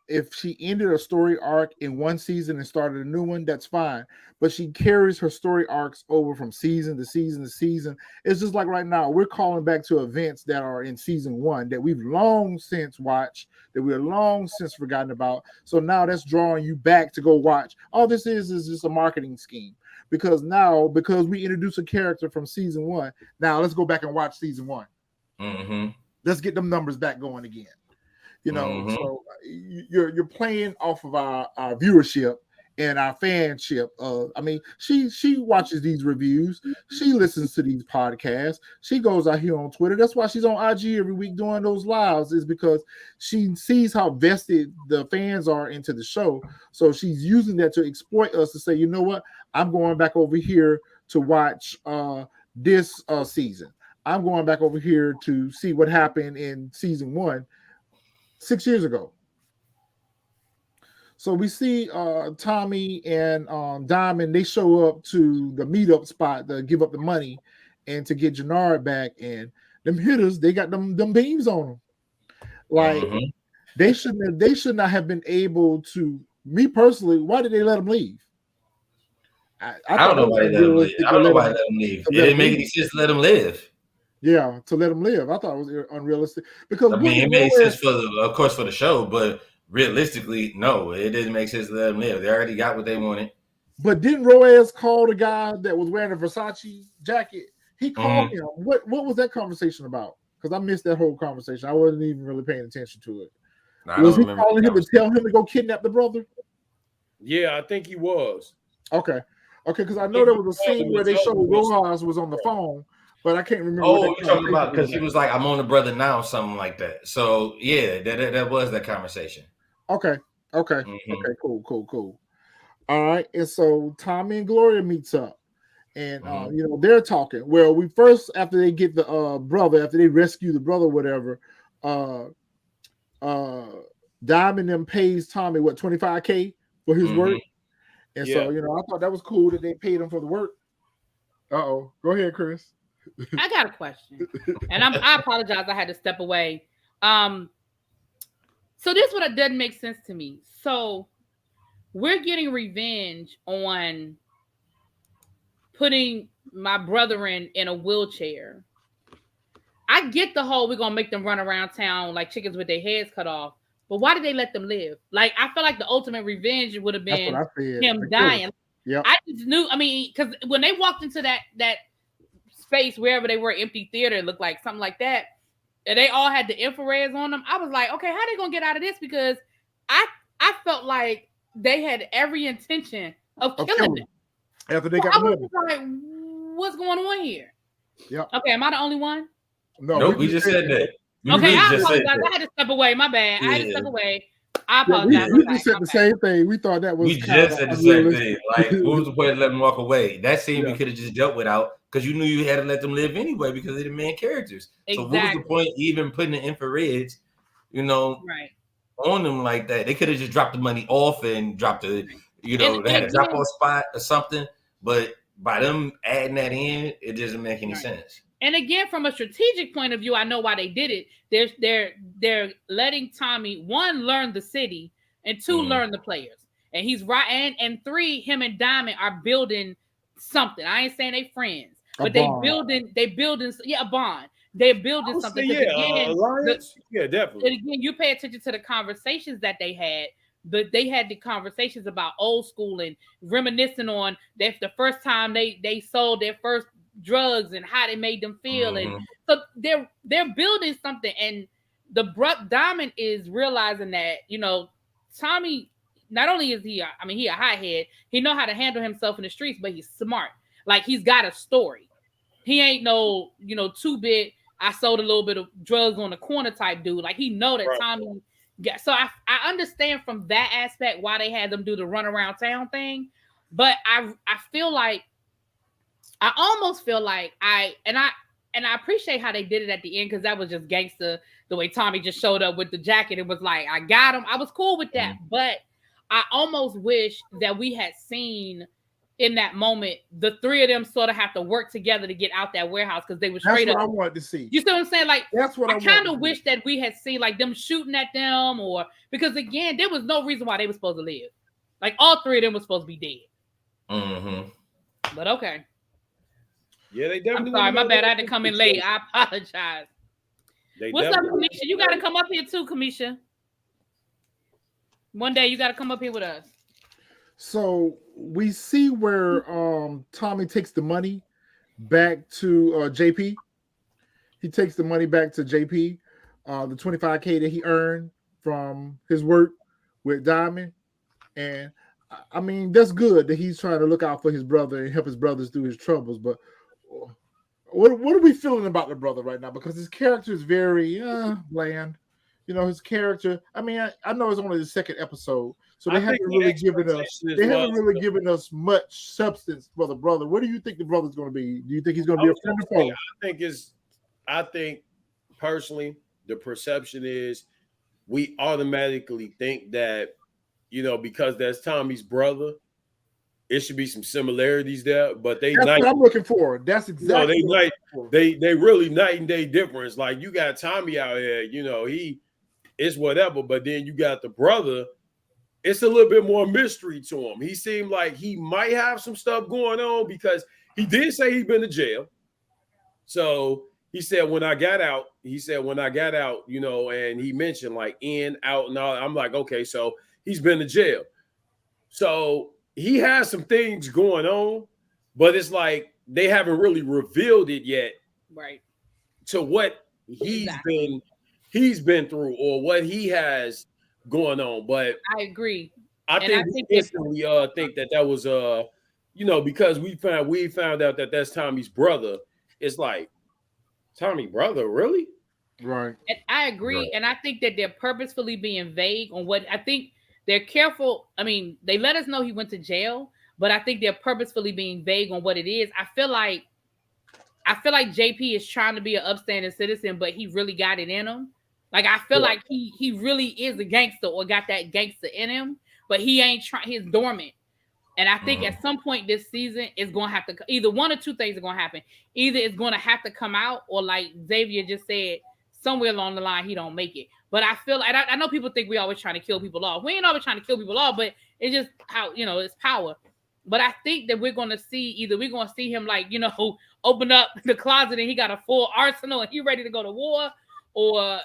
if she ended a story arc in one season and started a new one, that's fine. But she carries her story arcs over from season to season to season. It's just like right now, we're calling back to events that are in season 1 that we've long since watched, that we're long since forgotten about. So now that's drawing you back to go watch. All this is just a marketing scheme. Because we introduce a character from season 1, now let's go back and watch season 1. Let's get them numbers back going again. So you're playing off of our viewership and our fanship. I mean, she watches these reviews. She listens to these podcasts. She goes out here on Twitter. That's why she's on IG every week doing those lives, is because she sees how vested the fans are into the show. So she's using that to exploit us to say, you know what? I'm going back over here to watch this season. I'm going back over here to see what happened in season 1. 6 years ago. So we see Tommy and Diamond, they show up to the meetup spot to give up the money and to get Jannard back. And them hitters, they got them beams on them. Like they should not have been able to. Me personally, why did they let them leave? I don't know why they let them leave. I don't know why they let them leave. It didn't make any sense to let them live. Yeah, to let them live. I thought it was unrealistic because I mean, it made sense for the show, but realistically, no, it didn't make sense to let them live. They already got what they wanted. But didn't Roaz call the guy that was wearing a Versace jacket? He called him. What was that conversation about? Because I missed that whole conversation. I wasn't even really paying attention to it. Was he calling him to tell him to go kidnap the brother? Yeah, I think he was. Okay, because I know there was a scene where they showed Roaz was on the phone. But I can't remember. Oh, you're talking about because he was like, "I'm on the brother now," something like that. So yeah, that was that conversation. Okay, cool. All right, and so Tommy and Gloria meets up, and they're talking. Well, after they get the brother, after they rescue the brother, whatever, uh Diamond them pays Tommy what $25K for his work. And so, I thought that was cool that they paid him for the work. Uh-oh. Go ahead, Chris. I got a question. And I apologize. I had to step away. So this one doesn't make sense to me. So we're getting revenge on putting my brother in a wheelchair. I get the whole we're gonna make them run around town like chickens with their heads cut off. But why did they let them live? Like, I feel like the ultimate revenge would have been him dying. Yeah, I just knew. I mean, because when they walked into that space, wherever they were, empty theater, it looked like something like that, and they all had the infrareds on them. I was like, okay, how are they gonna get out of this? Because I felt like they had every intention of killing them after they got I was like, what's going on here? Yeah. Okay, am I the only one? No, nope, we just said that. Okay, I apologize. I had to step away. My bad. I had to step away. I apologize. We just said the same thing. We thought that was. We just said the same thing. Like, what was the point of letting them walk away? That scene we could have just dealt without because you knew you had to let them live anyway because they're the main characters. Exactly. So what was the point even putting the infrareds, right, on them like that? They could have just dropped the money off and dropped the, they had a drop off spot or something. But by them adding that in, it doesn't make any sense. And again, from a strategic point of view, I know why they did it. They're letting Tommy, one, learn the city, and two, learn the players. And he's right. And three, him and Diamond are building something. I ain't saying they friends, but they building a bond. They're building something. Alliance. Definitely. And again, you pay attention to the conversations that they had. But they had the conversations about old school and reminiscing on the first time they sold their first drugs and how they made them feel. And so they're building something. And Diamond is realizing that, Tommy, not only is he a hothead, he know how to handle himself in the streets, but he's smart. Like, he's got a story. He ain't no, 2-bit, I sold a little bit of drugs on the corner type dude. Like, he know that Tommy. Yeah, so I understand from that aspect why they had them do the run around town thing, but I almost feel like I appreciate how they did it at the end because that was just gangster. The way Tommy just showed up with the jacket, it was like I got him. I was cool with that, but I almost wish that we had seen in that moment the three of them sort of have to work together to get out that warehouse because they were straight up. That's what I wanted to see. You see what I'm saying? Like, that's what I kind of wish that we had seen like them shooting at them, or because again, there was no reason why they were supposed to live. Like, all three of them were supposed to be dead. But okay. Yeah, they definitely. I'm sorry, my bad. I had to come in late. I apologize. What's up, Kamisha? You got to come up here too, Kamisha. One day you got to come up here with us. So we see where Tommy takes the money back to JP. He takes the money back to JP, the $25K that he earned from his work with Diamond. And I mean, that's good that he's trying to look out for his brother and help his brothers through his troubles. But what are we feeling about the brother right now? Because his character is very bland. His character. I mean, I know it's only the second episode, so they haven't really given us much substance for the brother. What do you think the brother's going to be? Do you think he's going to be a friend or foe? I think personally, the perception is we automatically think that because that's Tommy's brother, it should be some similarities there. But that's what I'm looking for. That's exactly they really night and day difference. Like, you got Tommy out here, it's whatever, but then you got the brother. It's a little bit more mystery to him. He seemed like he might have some stuff going on because he did say he'd been to jail. So he said, when I got out, and he mentioned like in, out, and all. I'm like, okay, so he's been to jail. So he has some things going on, but it's like they haven't really revealed it yet. Right. To what he's been through or what he has going on. But I agree. I think we instantly think that was because we found out that that's Tommy's brother. It's like, Tommy brother, really? Right. And I agree. Right. And I think that they're purposefully being vague on what I think they're careful. I mean, they let us know he went to jail, but I think they're purposefully being vague on what it is. I feel like JP is trying to be an upstanding citizen, but he really got it in him. Like I feel like he really is a gangster or got that gangster in him, but he ain't trying. He's dormant. And I think at some point this season it's going to have to either one or two things are going to happen. Either it's going to have to come out, or like Xavier just said, somewhere along the line he don't make it. But I feel like I know people think we always trying to kill people off. We ain't always trying to kill people off, but it's just how it's power. But I think that we're going to see him like open up the closet and he got a full arsenal and he ready to go to war, or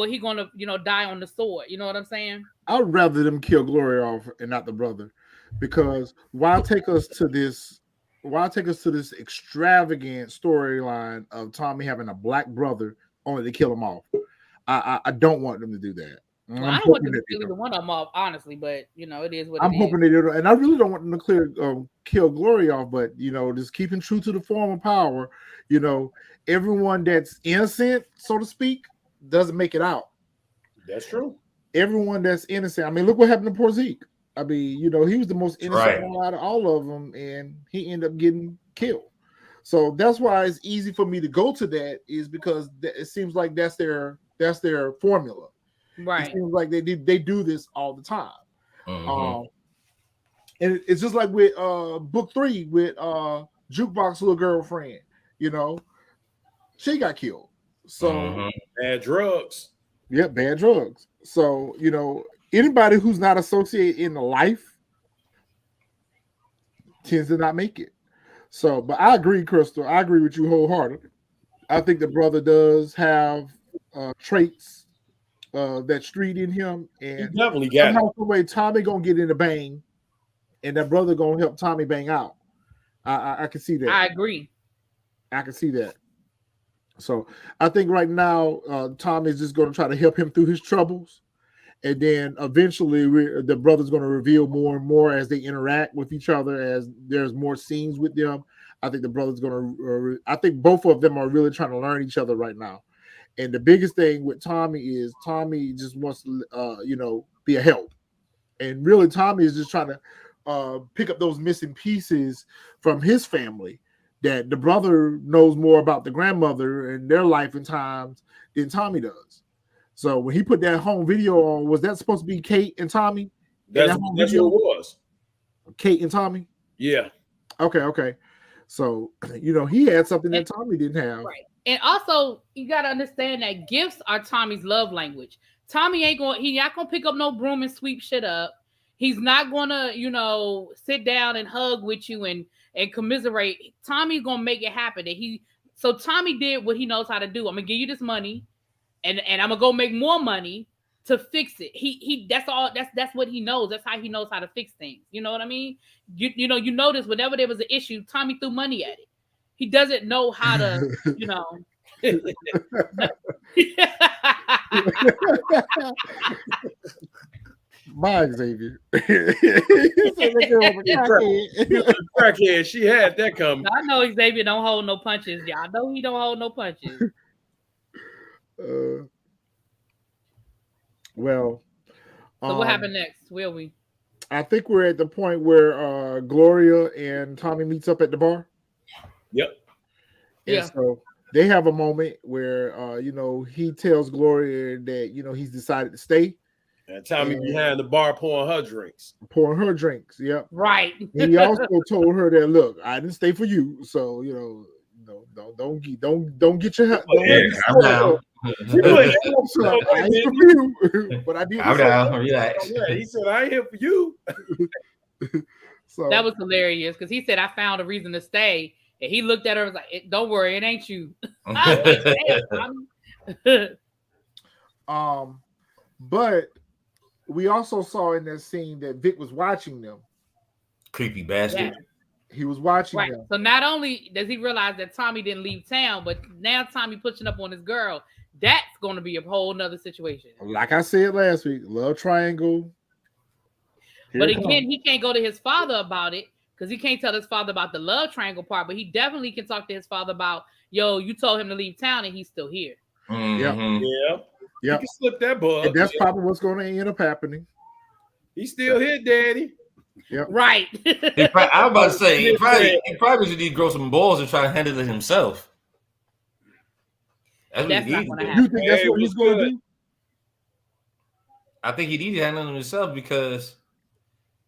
he going to die on the sword. You know what I'm saying? I'd rather them kill Gloria off and not the brother. Because why take us to this extravagant storyline of Tommy having a black brother only to kill him off? I don't want them to do that. Well, I don't want them to kill either one of them off, honestly, but it is what I'm hoping they do, and I really don't want them to kill Gloria off, but just keeping true to the form of power. Everyone that's innocent, so to speak, doesn't make it out. That's true. Everyone that's innocent. I mean, look what happened to poor Zeke. I mean, he was the most innocent one out of all of them, and he ended up getting killed. So that's why it's easy for me to go to that, is because it seems like that's their formula. Right. It seems like they do this all the time. And it's just like with book 3 with Jukebox Little Girlfriend. She got killed. So bad drugs. Yeah, bad drugs. So anybody who's not associated in the life tends to not make it. So, but I agree, Crystal. I agree with you wholeheartedly. I think the brother does have traits that street in him, and he definitely got somehow, some way, Tommy gonna get in the bang, and that brother gonna help Tommy bang out. I can see that. I agree. I can see that. So I think right now Tommy's just going to try to help him through his troubles, and then eventually the brother's going to reveal more and more as they interact with each other, as there's more scenes with them. I think the brother's going to. I think both of them are really trying to learn each other right now. And the biggest thing with Tommy is Tommy just wants to be a help, and really Tommy is just trying to pick up those missing pieces from his family. That the brother knows more about the grandmother and their life and times than Tommy does. So when he put that home video on, was that supposed to be Kate and Tommy? That's what it was. Kate and Tommy? Yeah. Okay. So, he had something that Tommy didn't have. Right. And also, you got to understand that gifts are Tommy's love language. Tommy he not going to pick up no broom and sweep shit up. He's not going to, sit down and hug with you and commiserate. Tommy's gonna make it happen. So Tommy did what he knows how to do. I'm gonna give you this money, and I'm gonna go make more money to fix it. He that's all. That's what he knows. That's how he knows how to fix things. You know what I mean? You notice whenever there was an issue, Tommy threw money at it. He doesn't know how to My Xavier. Crackhead. She had that coming. I know Xavier don't hold no punches. Y'all know he don't hold no punches. Well. So what happened next? Will we? I think we're at the point where Gloria and Tommy meets up at the bar. Yep. And so they have a moment where he tells Gloria that he's decided to stay. And Tommy behind the bar pouring her drinks. Yep. Right. And he also told her that, look, I didn't stay for you, so don't get your head. I'm down. I ain't for you, but I did. I'm down. Relax. Yeah, he said I ain't here for you. So that was hilarious because he said I found a reason to stay, and he looked at her and was like, "Don't worry, it ain't you." But we also saw in that scene that Vic was watching them. Creepy bastard. Yeah. He was watching them. So not only does he realize that Tommy didn't leave town, but now Tommy pushing up on his girl. That's going to be a whole nother situation. Like I said last week, love triangle. But again, he can't go to his father about it because he can't tell his father about the love triangle part. But he definitely can talk to his father about, yo, you told him to leave town and he's still here. Mm-hmm. Yeah. You can slip that bug. And that's probably what's going to end up happening. He's still here, Daddy. Yep. Right. I was about to say he probably should need to grow some balls and try to handle it himself. That's what not he gonna You think that's what he's going to do? I think he needed to handle himself because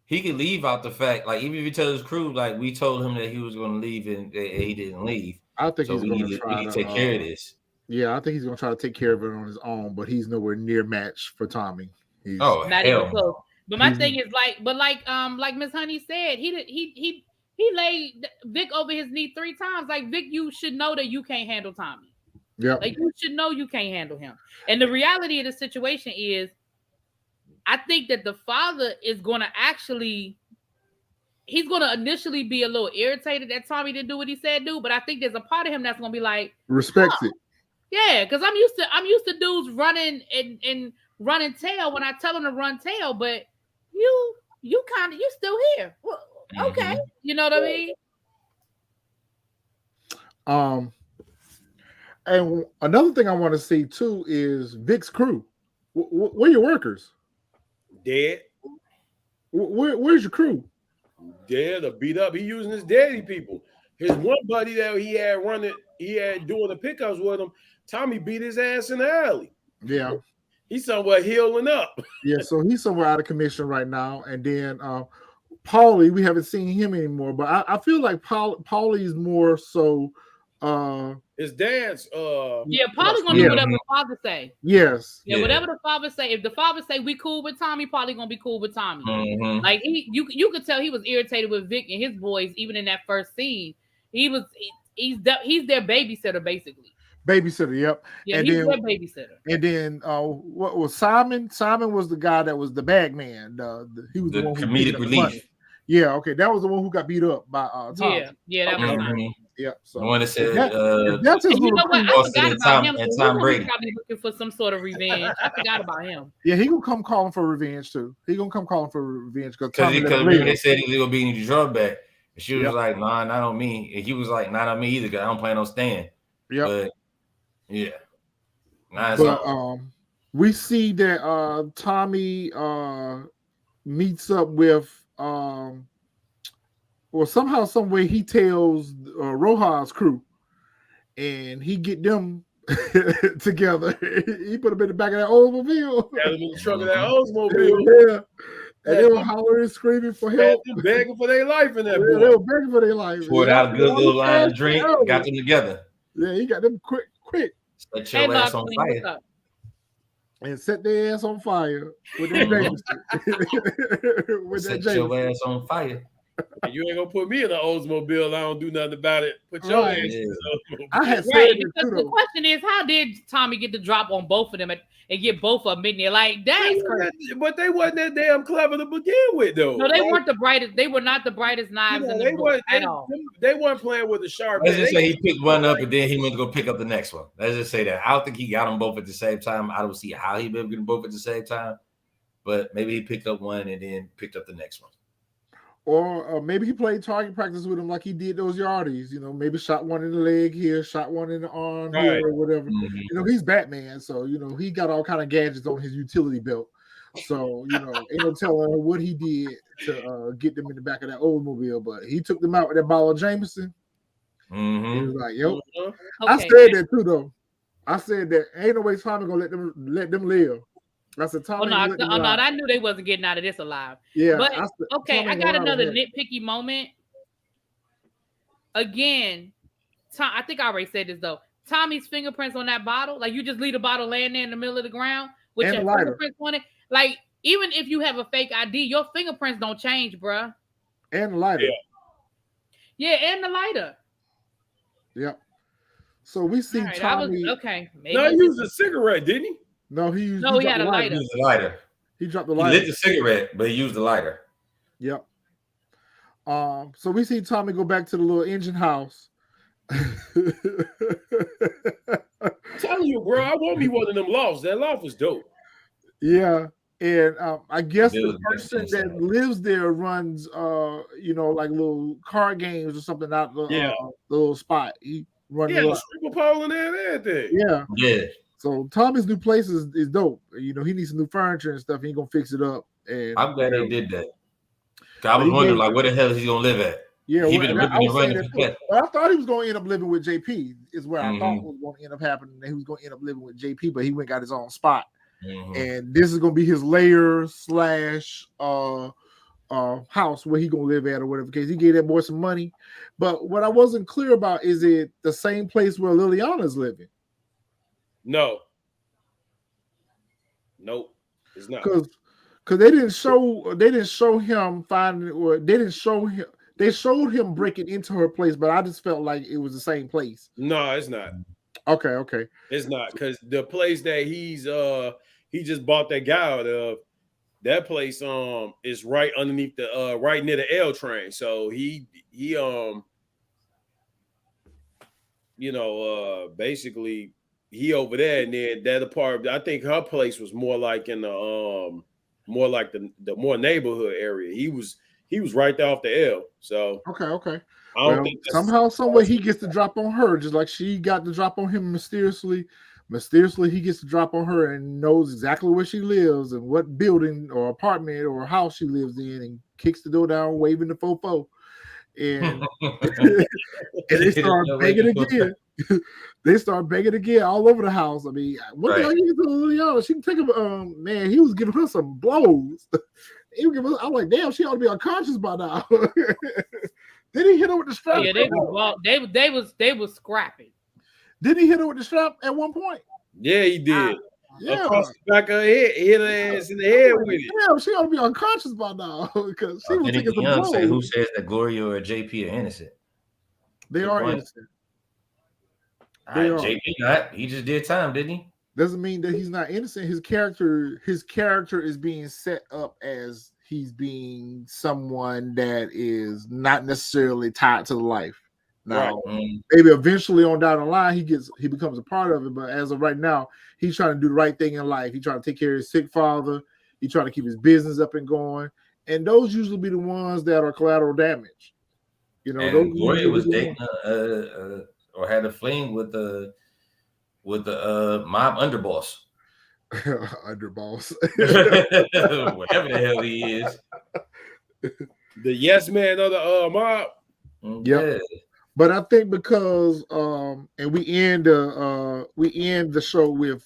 he could leave out the fact, like even if he tells his crew, like we told him that he was going to leave and he didn't leave. I think so he's going to try to to take care of this. Yeah, I think he's going to try to take care of it on his own, but he's nowhere near match for Tommy. He's not even close. But my thing is like Miss Honey said, he laid Vic over his knee 3 times. Like Vic, you should know that you can't handle Tommy. Yeah, like you should know you can't handle him. And the reality of the situation is, I think that the father is going to he's going to initially be a little irritated that Tommy didn't do what he said do, but I think there's a part of him that's going to be like respects it. Yeah, because I'm used to dudes running and running tail when I tell them to run tail, but you still here. Well, okay, you know what I mean? And another thing I want to see too is Vic's crew. Where are your workers? Dead. Where's your crew? Dead or beat up. He using his daddy people. His one buddy that he had doing the pickups with him. Tommy beat his ass in the alley. Yeah. He's somewhere healing up. Yeah, so he's somewhere out of commission right now. And then Paulie, we haven't seen him anymore, but I feel like Paulie's more so his dad's Paulie's gonna do whatever the father say. Yes. Yeah, whatever the father say. If the father say we cool with Tommy, Paulie gonna be cool with Tommy. Like you could tell he was irritated with Vic and his boys even in that first scene. He's their babysitter basically. Babysitter, yep. Yeah, he's their babysitter. And then what was Simon? Simon was the guy that was the bag man. He was the one who comedic relief. Yeah, okay. That was the one who got beat up by Tom. Yeah, that was Simon. Yeah, so the one that said that's his you know what? I forgot about him. Tom Brady. Probably looking for some sort of revenge. I forgot about him. Yeah, he gonna come calling for revenge too. He gonna come calling for revenge because they said he was gonna be in the drawback. And she was like, "Nah, not on me." And he was like, "Not on me either, because I don't plan on staying." Yeah, but yeah. But we see that Tommy meets up with somehow, some way he tells Rojas' crew, and he get them together. He put them in the back of that Oldsmobile. Had them in the trunk of that Oldsmobile. Yeah. And they were hollering, screaming for help. Begging for their life in that boy. They were begging for their life. Poured out a good little line of drink, got them together. Yeah, he got them quick. Set your ass on fire. And set their ass on fire with that Set your ass on fire. You ain't gonna put me in the Oldsmobile. I don't do nothing about it. Put your ass in the Oldsmobile. I had said because the question is, how did Tommy get the drop on both of them and get both of them in there? Like that's crazy. But they wasn't that damn clever to begin with, though. No, they weren't the brightest. They were not the brightest knives in the book at all. They weren't playing with the sharp. Let's just say he picked one up and then he went to go pick up the next one. Let's just say that. I don't think he got them both at the same time. I don't see how he been getting both at the same time. But maybe he picked up one and then picked up the next one. Or maybe he played target practice with him like he did those yardies. You know, maybe shot one in the leg here, shot one in the arm here, or whatever. Mm-hmm. You know, he's Batman, so you know he got all kind of gadgets on his utility belt. So you know, ain't no telling what he did to get them in the back of that Oldsmobile. But he took them out with that bottle of Jameson. Mm-hmm. He was like, "Yo," Okay. I said that too, though. I said that ain't no way Tommy gonna let them live. I said, Tommy. I knew they wasn't getting out of this alive. Yeah. But I got another nitpicky moment. Again, I think I already said this though. Tommy's fingerprints on that bottle, like you just leave the bottle laying there in the middle of the ground with your fingerprints on it. Like, even if you have a fake ID, your fingerprints don't change, bruh. And the lighter. Yeah, and the lighter. Yep. So we see Tommy. Maybe no, he used a cigarette, didn't he? No, he used. No, he had a lighter. He used the lighter. He dropped the lighter. He lit the cigarette, but he used the lighter. Yep. So we see Tommy go back to the little engine house. I'm telling you, bro, I want me one of them lofts. That loft was dope. Yeah. And I guess the person that lives there runs, like little card games or something out the little spot. He runs the stripper pole in there and everything. Yeah. Yeah. So Tommy's new place is dope. You know, he needs some new furniture and stuff. He gonna fix it up. And I'm glad they did that. I was wondering, like, where the hell is he gonna live at? Yeah, he been ripping and running. But I thought he was gonna end up living with JP. Is where I thought was gonna end up happening. He was gonna end up living with JP, but he went and got his own spot. and this is gonna be his lair slash house where he gonna live at or whatever case. He gave that boy some money, but what I wasn't clear about is it the same place where Liliana's living? No, nope, it's not. Because they didn't show him finding, or they didn't show him. They showed him breaking into her place, but I just felt like it was the same place. No, it's not. Okay, it's not, because the place that he just bought that guy out of, that place is right underneath the right near the L train. So he basically he over there, and then that apartment, I think her place was more like in the more like the more neighborhood area. He was right there off the L. So okay. I don't think somehow, some way he gets to drop on her, just like she got to drop on him mysteriously. Mysteriously, he gets to drop on her and knows exactly where she lives and what building or apartment or house she lives in, and kicks the door down, waving the fofo. And and they start begging again. They start begging again all over the house. I mean, what the hell you do, Liliana? She can take him. Man, he was giving her some blows. I'm like, damn, she ought to be unconscious by now. Did he hit her with the strap? Yeah, they was scrapping. Did he hit her with the strap at one point? Yeah, he did. Yeah, across the back of her head, hit her ass in the head with it. Damn, she ought to be unconscious by now because she was taking some blows. Who says that Gloria or JP are innocent? They are innocent. JP not. He just did time, didn't he? Doesn't mean that he's not innocent. His character is being set up as he's being someone that is not necessarily tied to the life. Now, maybe eventually on down the line he becomes a part of it, but as of right now, he's trying to do the right thing in life. He's trying to take care of his sick father. He's trying to keep his business up and going, and those usually be the ones that are collateral damage. You know, and Gloria was dating or had a fling with the mob underboss. Underboss. Whatever the hell he is. The yes man of the mob. Yeah. But I think because and we end the show with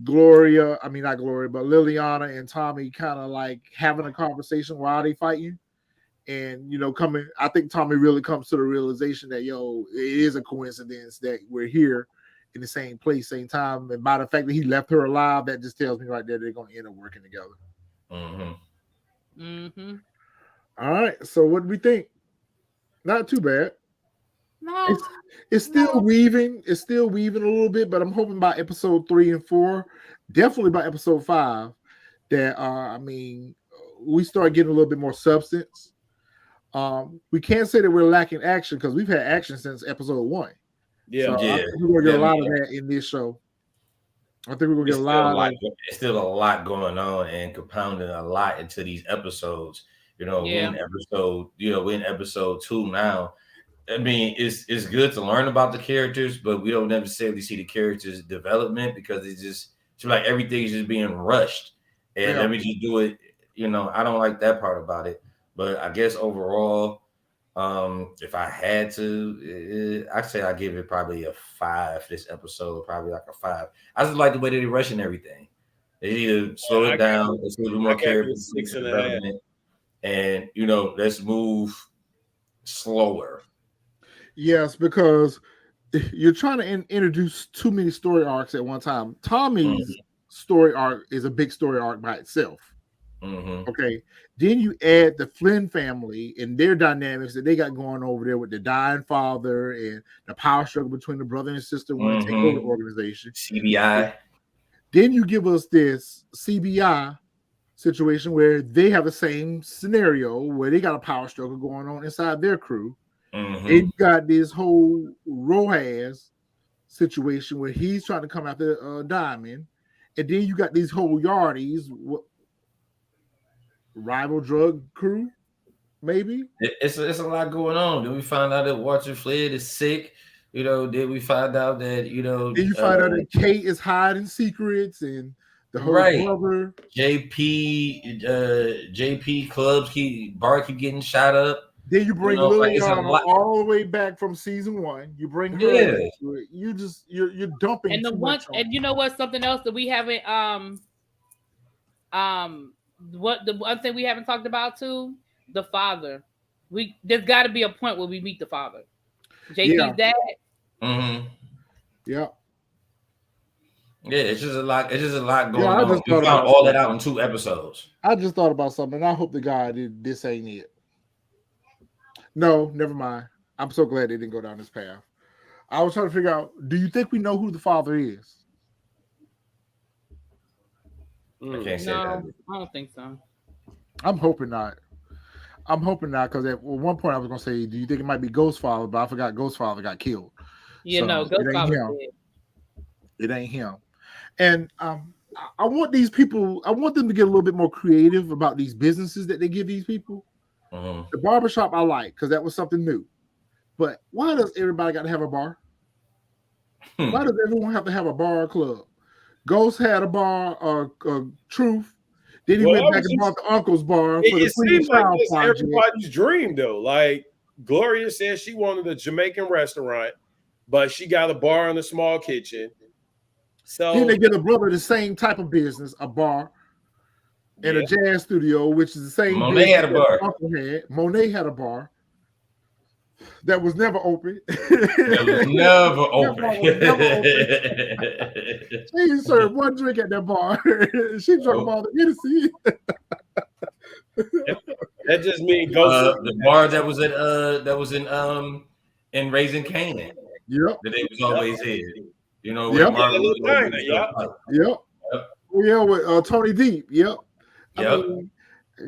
Gloria, I mean not Gloria, but Liliana and Tommy kind of like having a conversation while they fighting. And I think Tommy really comes to the realization that it is a coincidence that we're here in the same place, same time. And by the fact that he left her alive, that just tells me right there they're gonna end up working together. All right. So what do we think? Not too bad. No, it's still weaving. It's still weaving a little bit, but I'm hoping by episode 3 and 4, definitely by episode 5, that we start getting a little bit more substance. We can't say that we're lacking action because we've had action since episode 1. Yeah, so I think we're gonna get a lot of that in this show. I think we're gonna get a lot. It's still a lot going on and compounding a lot into these episodes. We're in episode 2 now. I mean, it's good to learn about the characters, but we don't necessarily see the characters' development because it's just like everything's just being rushed. And let me just do it. I don't like that part about it. But I guess overall, if I had to, I'd say I give it probably a 5 this episode, probably like a 5. I just like the way that they're rushing everything. They either slow it down, let's do more characters, development, and let's move slower. Yes, because you're trying to introduce too many story arcs at one time. Tommy's story arc is a big story arc by itself. Okay, then you add the Flynn family and their dynamics that they got going over there with the dying father and the power struggle between the brother and sister wanting to take over the organization. CBI. Then you give us this CBI situation where they have the same scenario where they got a power struggle going on inside their crew. And you got this whole Rojas situation where he's trying to come after Diamond, and then you got these whole Yardies, rival drug crew, maybe. It's a lot going on. Then we find out that Walter Flood is sick. Then we find out that Then you find out that Kate is hiding secrets and the whole brother. JP clubs keep getting shot up. Then you bring like it's a Liliana lot. all the way back from season 1. You bring her. Yeah. You're dumping And the too one, much on. and you know what? Something else that we haven't what the one thing we haven't talked about too, the father. There's got to be a point where we meet the father, JP's dad. Mm-hmm. Yeah. Yeah, it's just a lot. It's just a lot going I on. just We thought found about all that out in 2 episodes. I just thought about something. And I hope the guy did. This ain't it. No, never mind. I'm so glad they didn't go down this path. I was trying to figure out. Do you think we know who the father is? I can't say No, that. I don't think so. I'm hoping not. Because at one point I was gonna say, do you think it might be Ghostfather? But I forgot Ghostfather got killed. You know, Ghostfather. It ain't him. And I want these people. I want them to get a little bit more creative about these businesses that they give these people. Mm-hmm. The barbershop I like because that was something new. But why does everybody got to have a bar? Why does everyone have to have a bar or club? Ghost had a bar, Truth. Then he went back and bought the uncle's bar for the seems like Child it's project. everybody's dream, though. Like Gloria said, she wanted a Jamaican restaurant, but she got a bar in a small kitchen. So then they get a brother the same type of business, a bar and a jazz studio, which is the same. Monet had a bar. Monet had a bar that was never open. It was never open. She served one drink at that bar. She drank all the Hennessy. That just means Ghost. The bar that was in Raising Canaan. Yep. That they was always here. You know, yep. Yeah, with Tony Deep. Yep. Yep. I mean,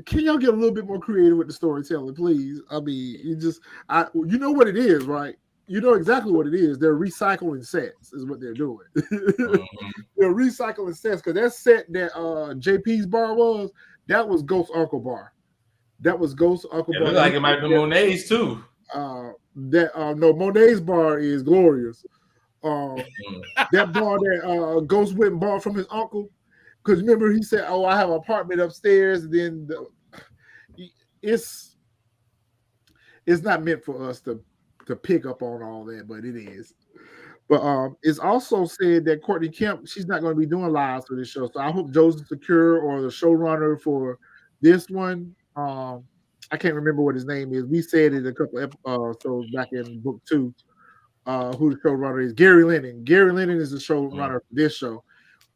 can y'all get a little bit more creative with the storytelling, please? I mean, you know what it is, right? You know exactly what it is. They're recycling sets, is what they're doing. Mm-hmm. They're recycling sets because that set that JP's bar was, that was Ghost Uncle Bar. That was Ghost Uncle It Bar. looked like it might be Monet's too. No, Monet's bar is Glorious. That bar that Ghost went and bought from his uncle. Because remember, he said, "Oh, I have an apartment upstairs." And then it's not meant for us to pick up on all that, but it is. But it's also said that Courtney Kemp, she's not going to be doing lives for this show. So I hope Joseph Secure or the showrunner for this one, I can't remember what his name is. We said it a couple episodes back in book 2. Who the showrunner is? Gary Lennon. Gary Lennon is the showrunner for this show,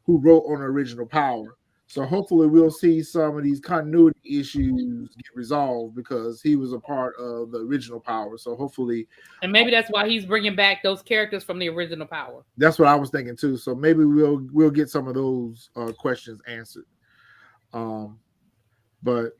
who wrote on Original Power. So hopefully we'll see some of these continuity issues get resolved because he was a part of the Original Power. So hopefully, and maybe that's why he's bringing back those characters from the Original Power. That's what I was thinking too. So maybe we'll get some of those questions answered. But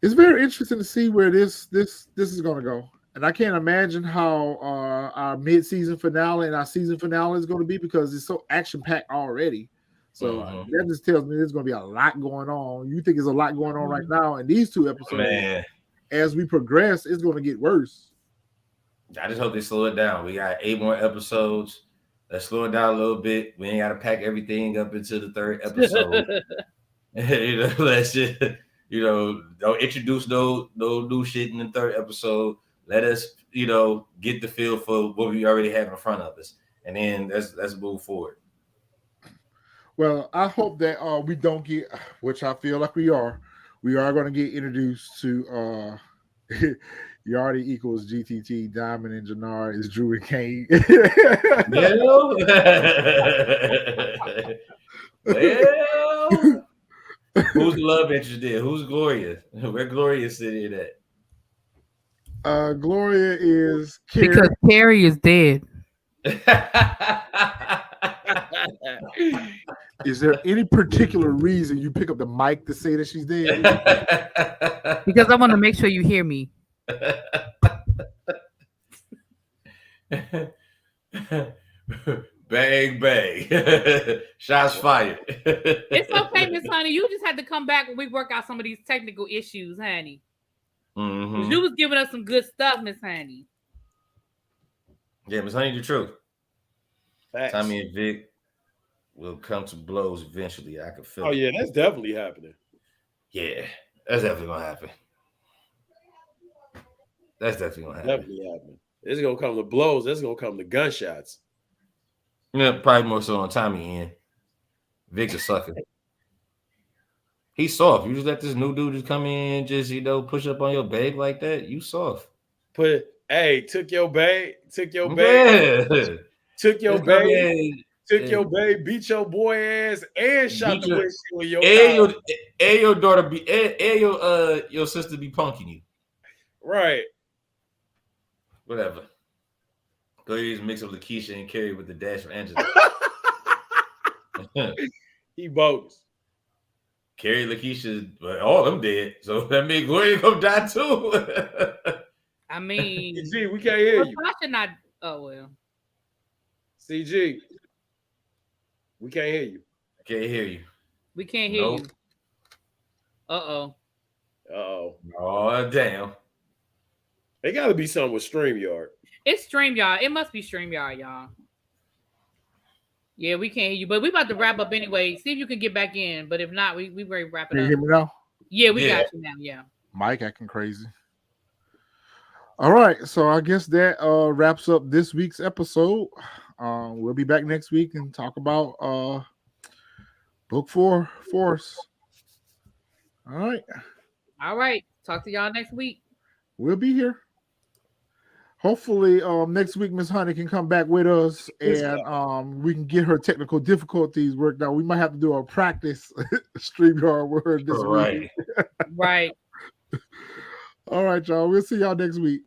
it's very interesting to see where this is going to go. And I can't imagine how our mid-season finale and our season finale is going to be because it's so action-packed already. So that just tells me there's going to be a lot going on. You think there's a lot going on right now in these 2 episodes. Man. As we progress, it's going to get worse. I just hope they slow it down. We got 8 more episodes. Let's slow it down a little bit. We ain't got to pack everything up into the 3rd episode. Let's just, don't introduce no new shit in the 3rd episode. Let us, get the feel for what we already have in front of us, and then let's move forward. Well, I hope that we don't get, which I feel like we are going to get introduced to Yardi equals GTT, Diamond and Jannar is Drew and Kane. Well, who's the love interest there? Who's Gloria? Where Gloria sitting at? Gloria is Carrie. Because Carrie is dead. Is there any particular reason you pick up the mic to say that she's dead? Because I want to make sure you hear me. Bang, bang. Shots fired. It's okay, Miss Honey. You just had to come back when we work out some of these technical issues, honey. Mm-hmm. You was giving us some good stuff, Miss Honey. Yeah, Miss Honey, the truth. Facts. Tommy and Vic will come to blows eventually. I can feel it. Oh, yeah, that's definitely happening. Yeah, that's definitely going to happen. That's definitely gonna happen. Definitely happening. It's gonna come to blows. It's gonna come to gunshots. Yeah, probably more so on Tommy end. Vic's a sucker. He's soft. You just let this new dude just come in, just push up on your babe like that. You soft. Took your babe, Yeah. took your Just come babe, in took and your babe, beat your boy ass, and shot beat the your windshield with your car. and your daughter be and your sister be punking you. Right. Whatever. Go use mix of Lakeisha and Carrie with the dash of Angela. He bogus. Carrie, Lakeisha, but all of them dead. So that means Gloria gonna die too. I mean, CG, we can't hear you. Tasha not. Oh well. CG, we can't hear you. I can't hear you. We can't hear you. Uh-oh. Oh, damn. It got to be something with StreamYard. It's StreamYard. It must be StreamYard, y'all. Yeah, we can't hear you, but we about to wrap up anyway. See if you can get back in. But if not, we ready to wrap it Can you up. hear me now? Yeah, we got you now. Yeah. Mike acting crazy. All right, so I guess that wraps up this week's episode. We'll be back next week and talk about book 4 Force. All right. Talk to y'all next week. We'll be here. Hopefully, next week Miss Honey can come back with us and we can get her technical difficulties worked out. We might have to do a practice StreamYard with her this week. Right. All right, y'all. We'll see y'all next week.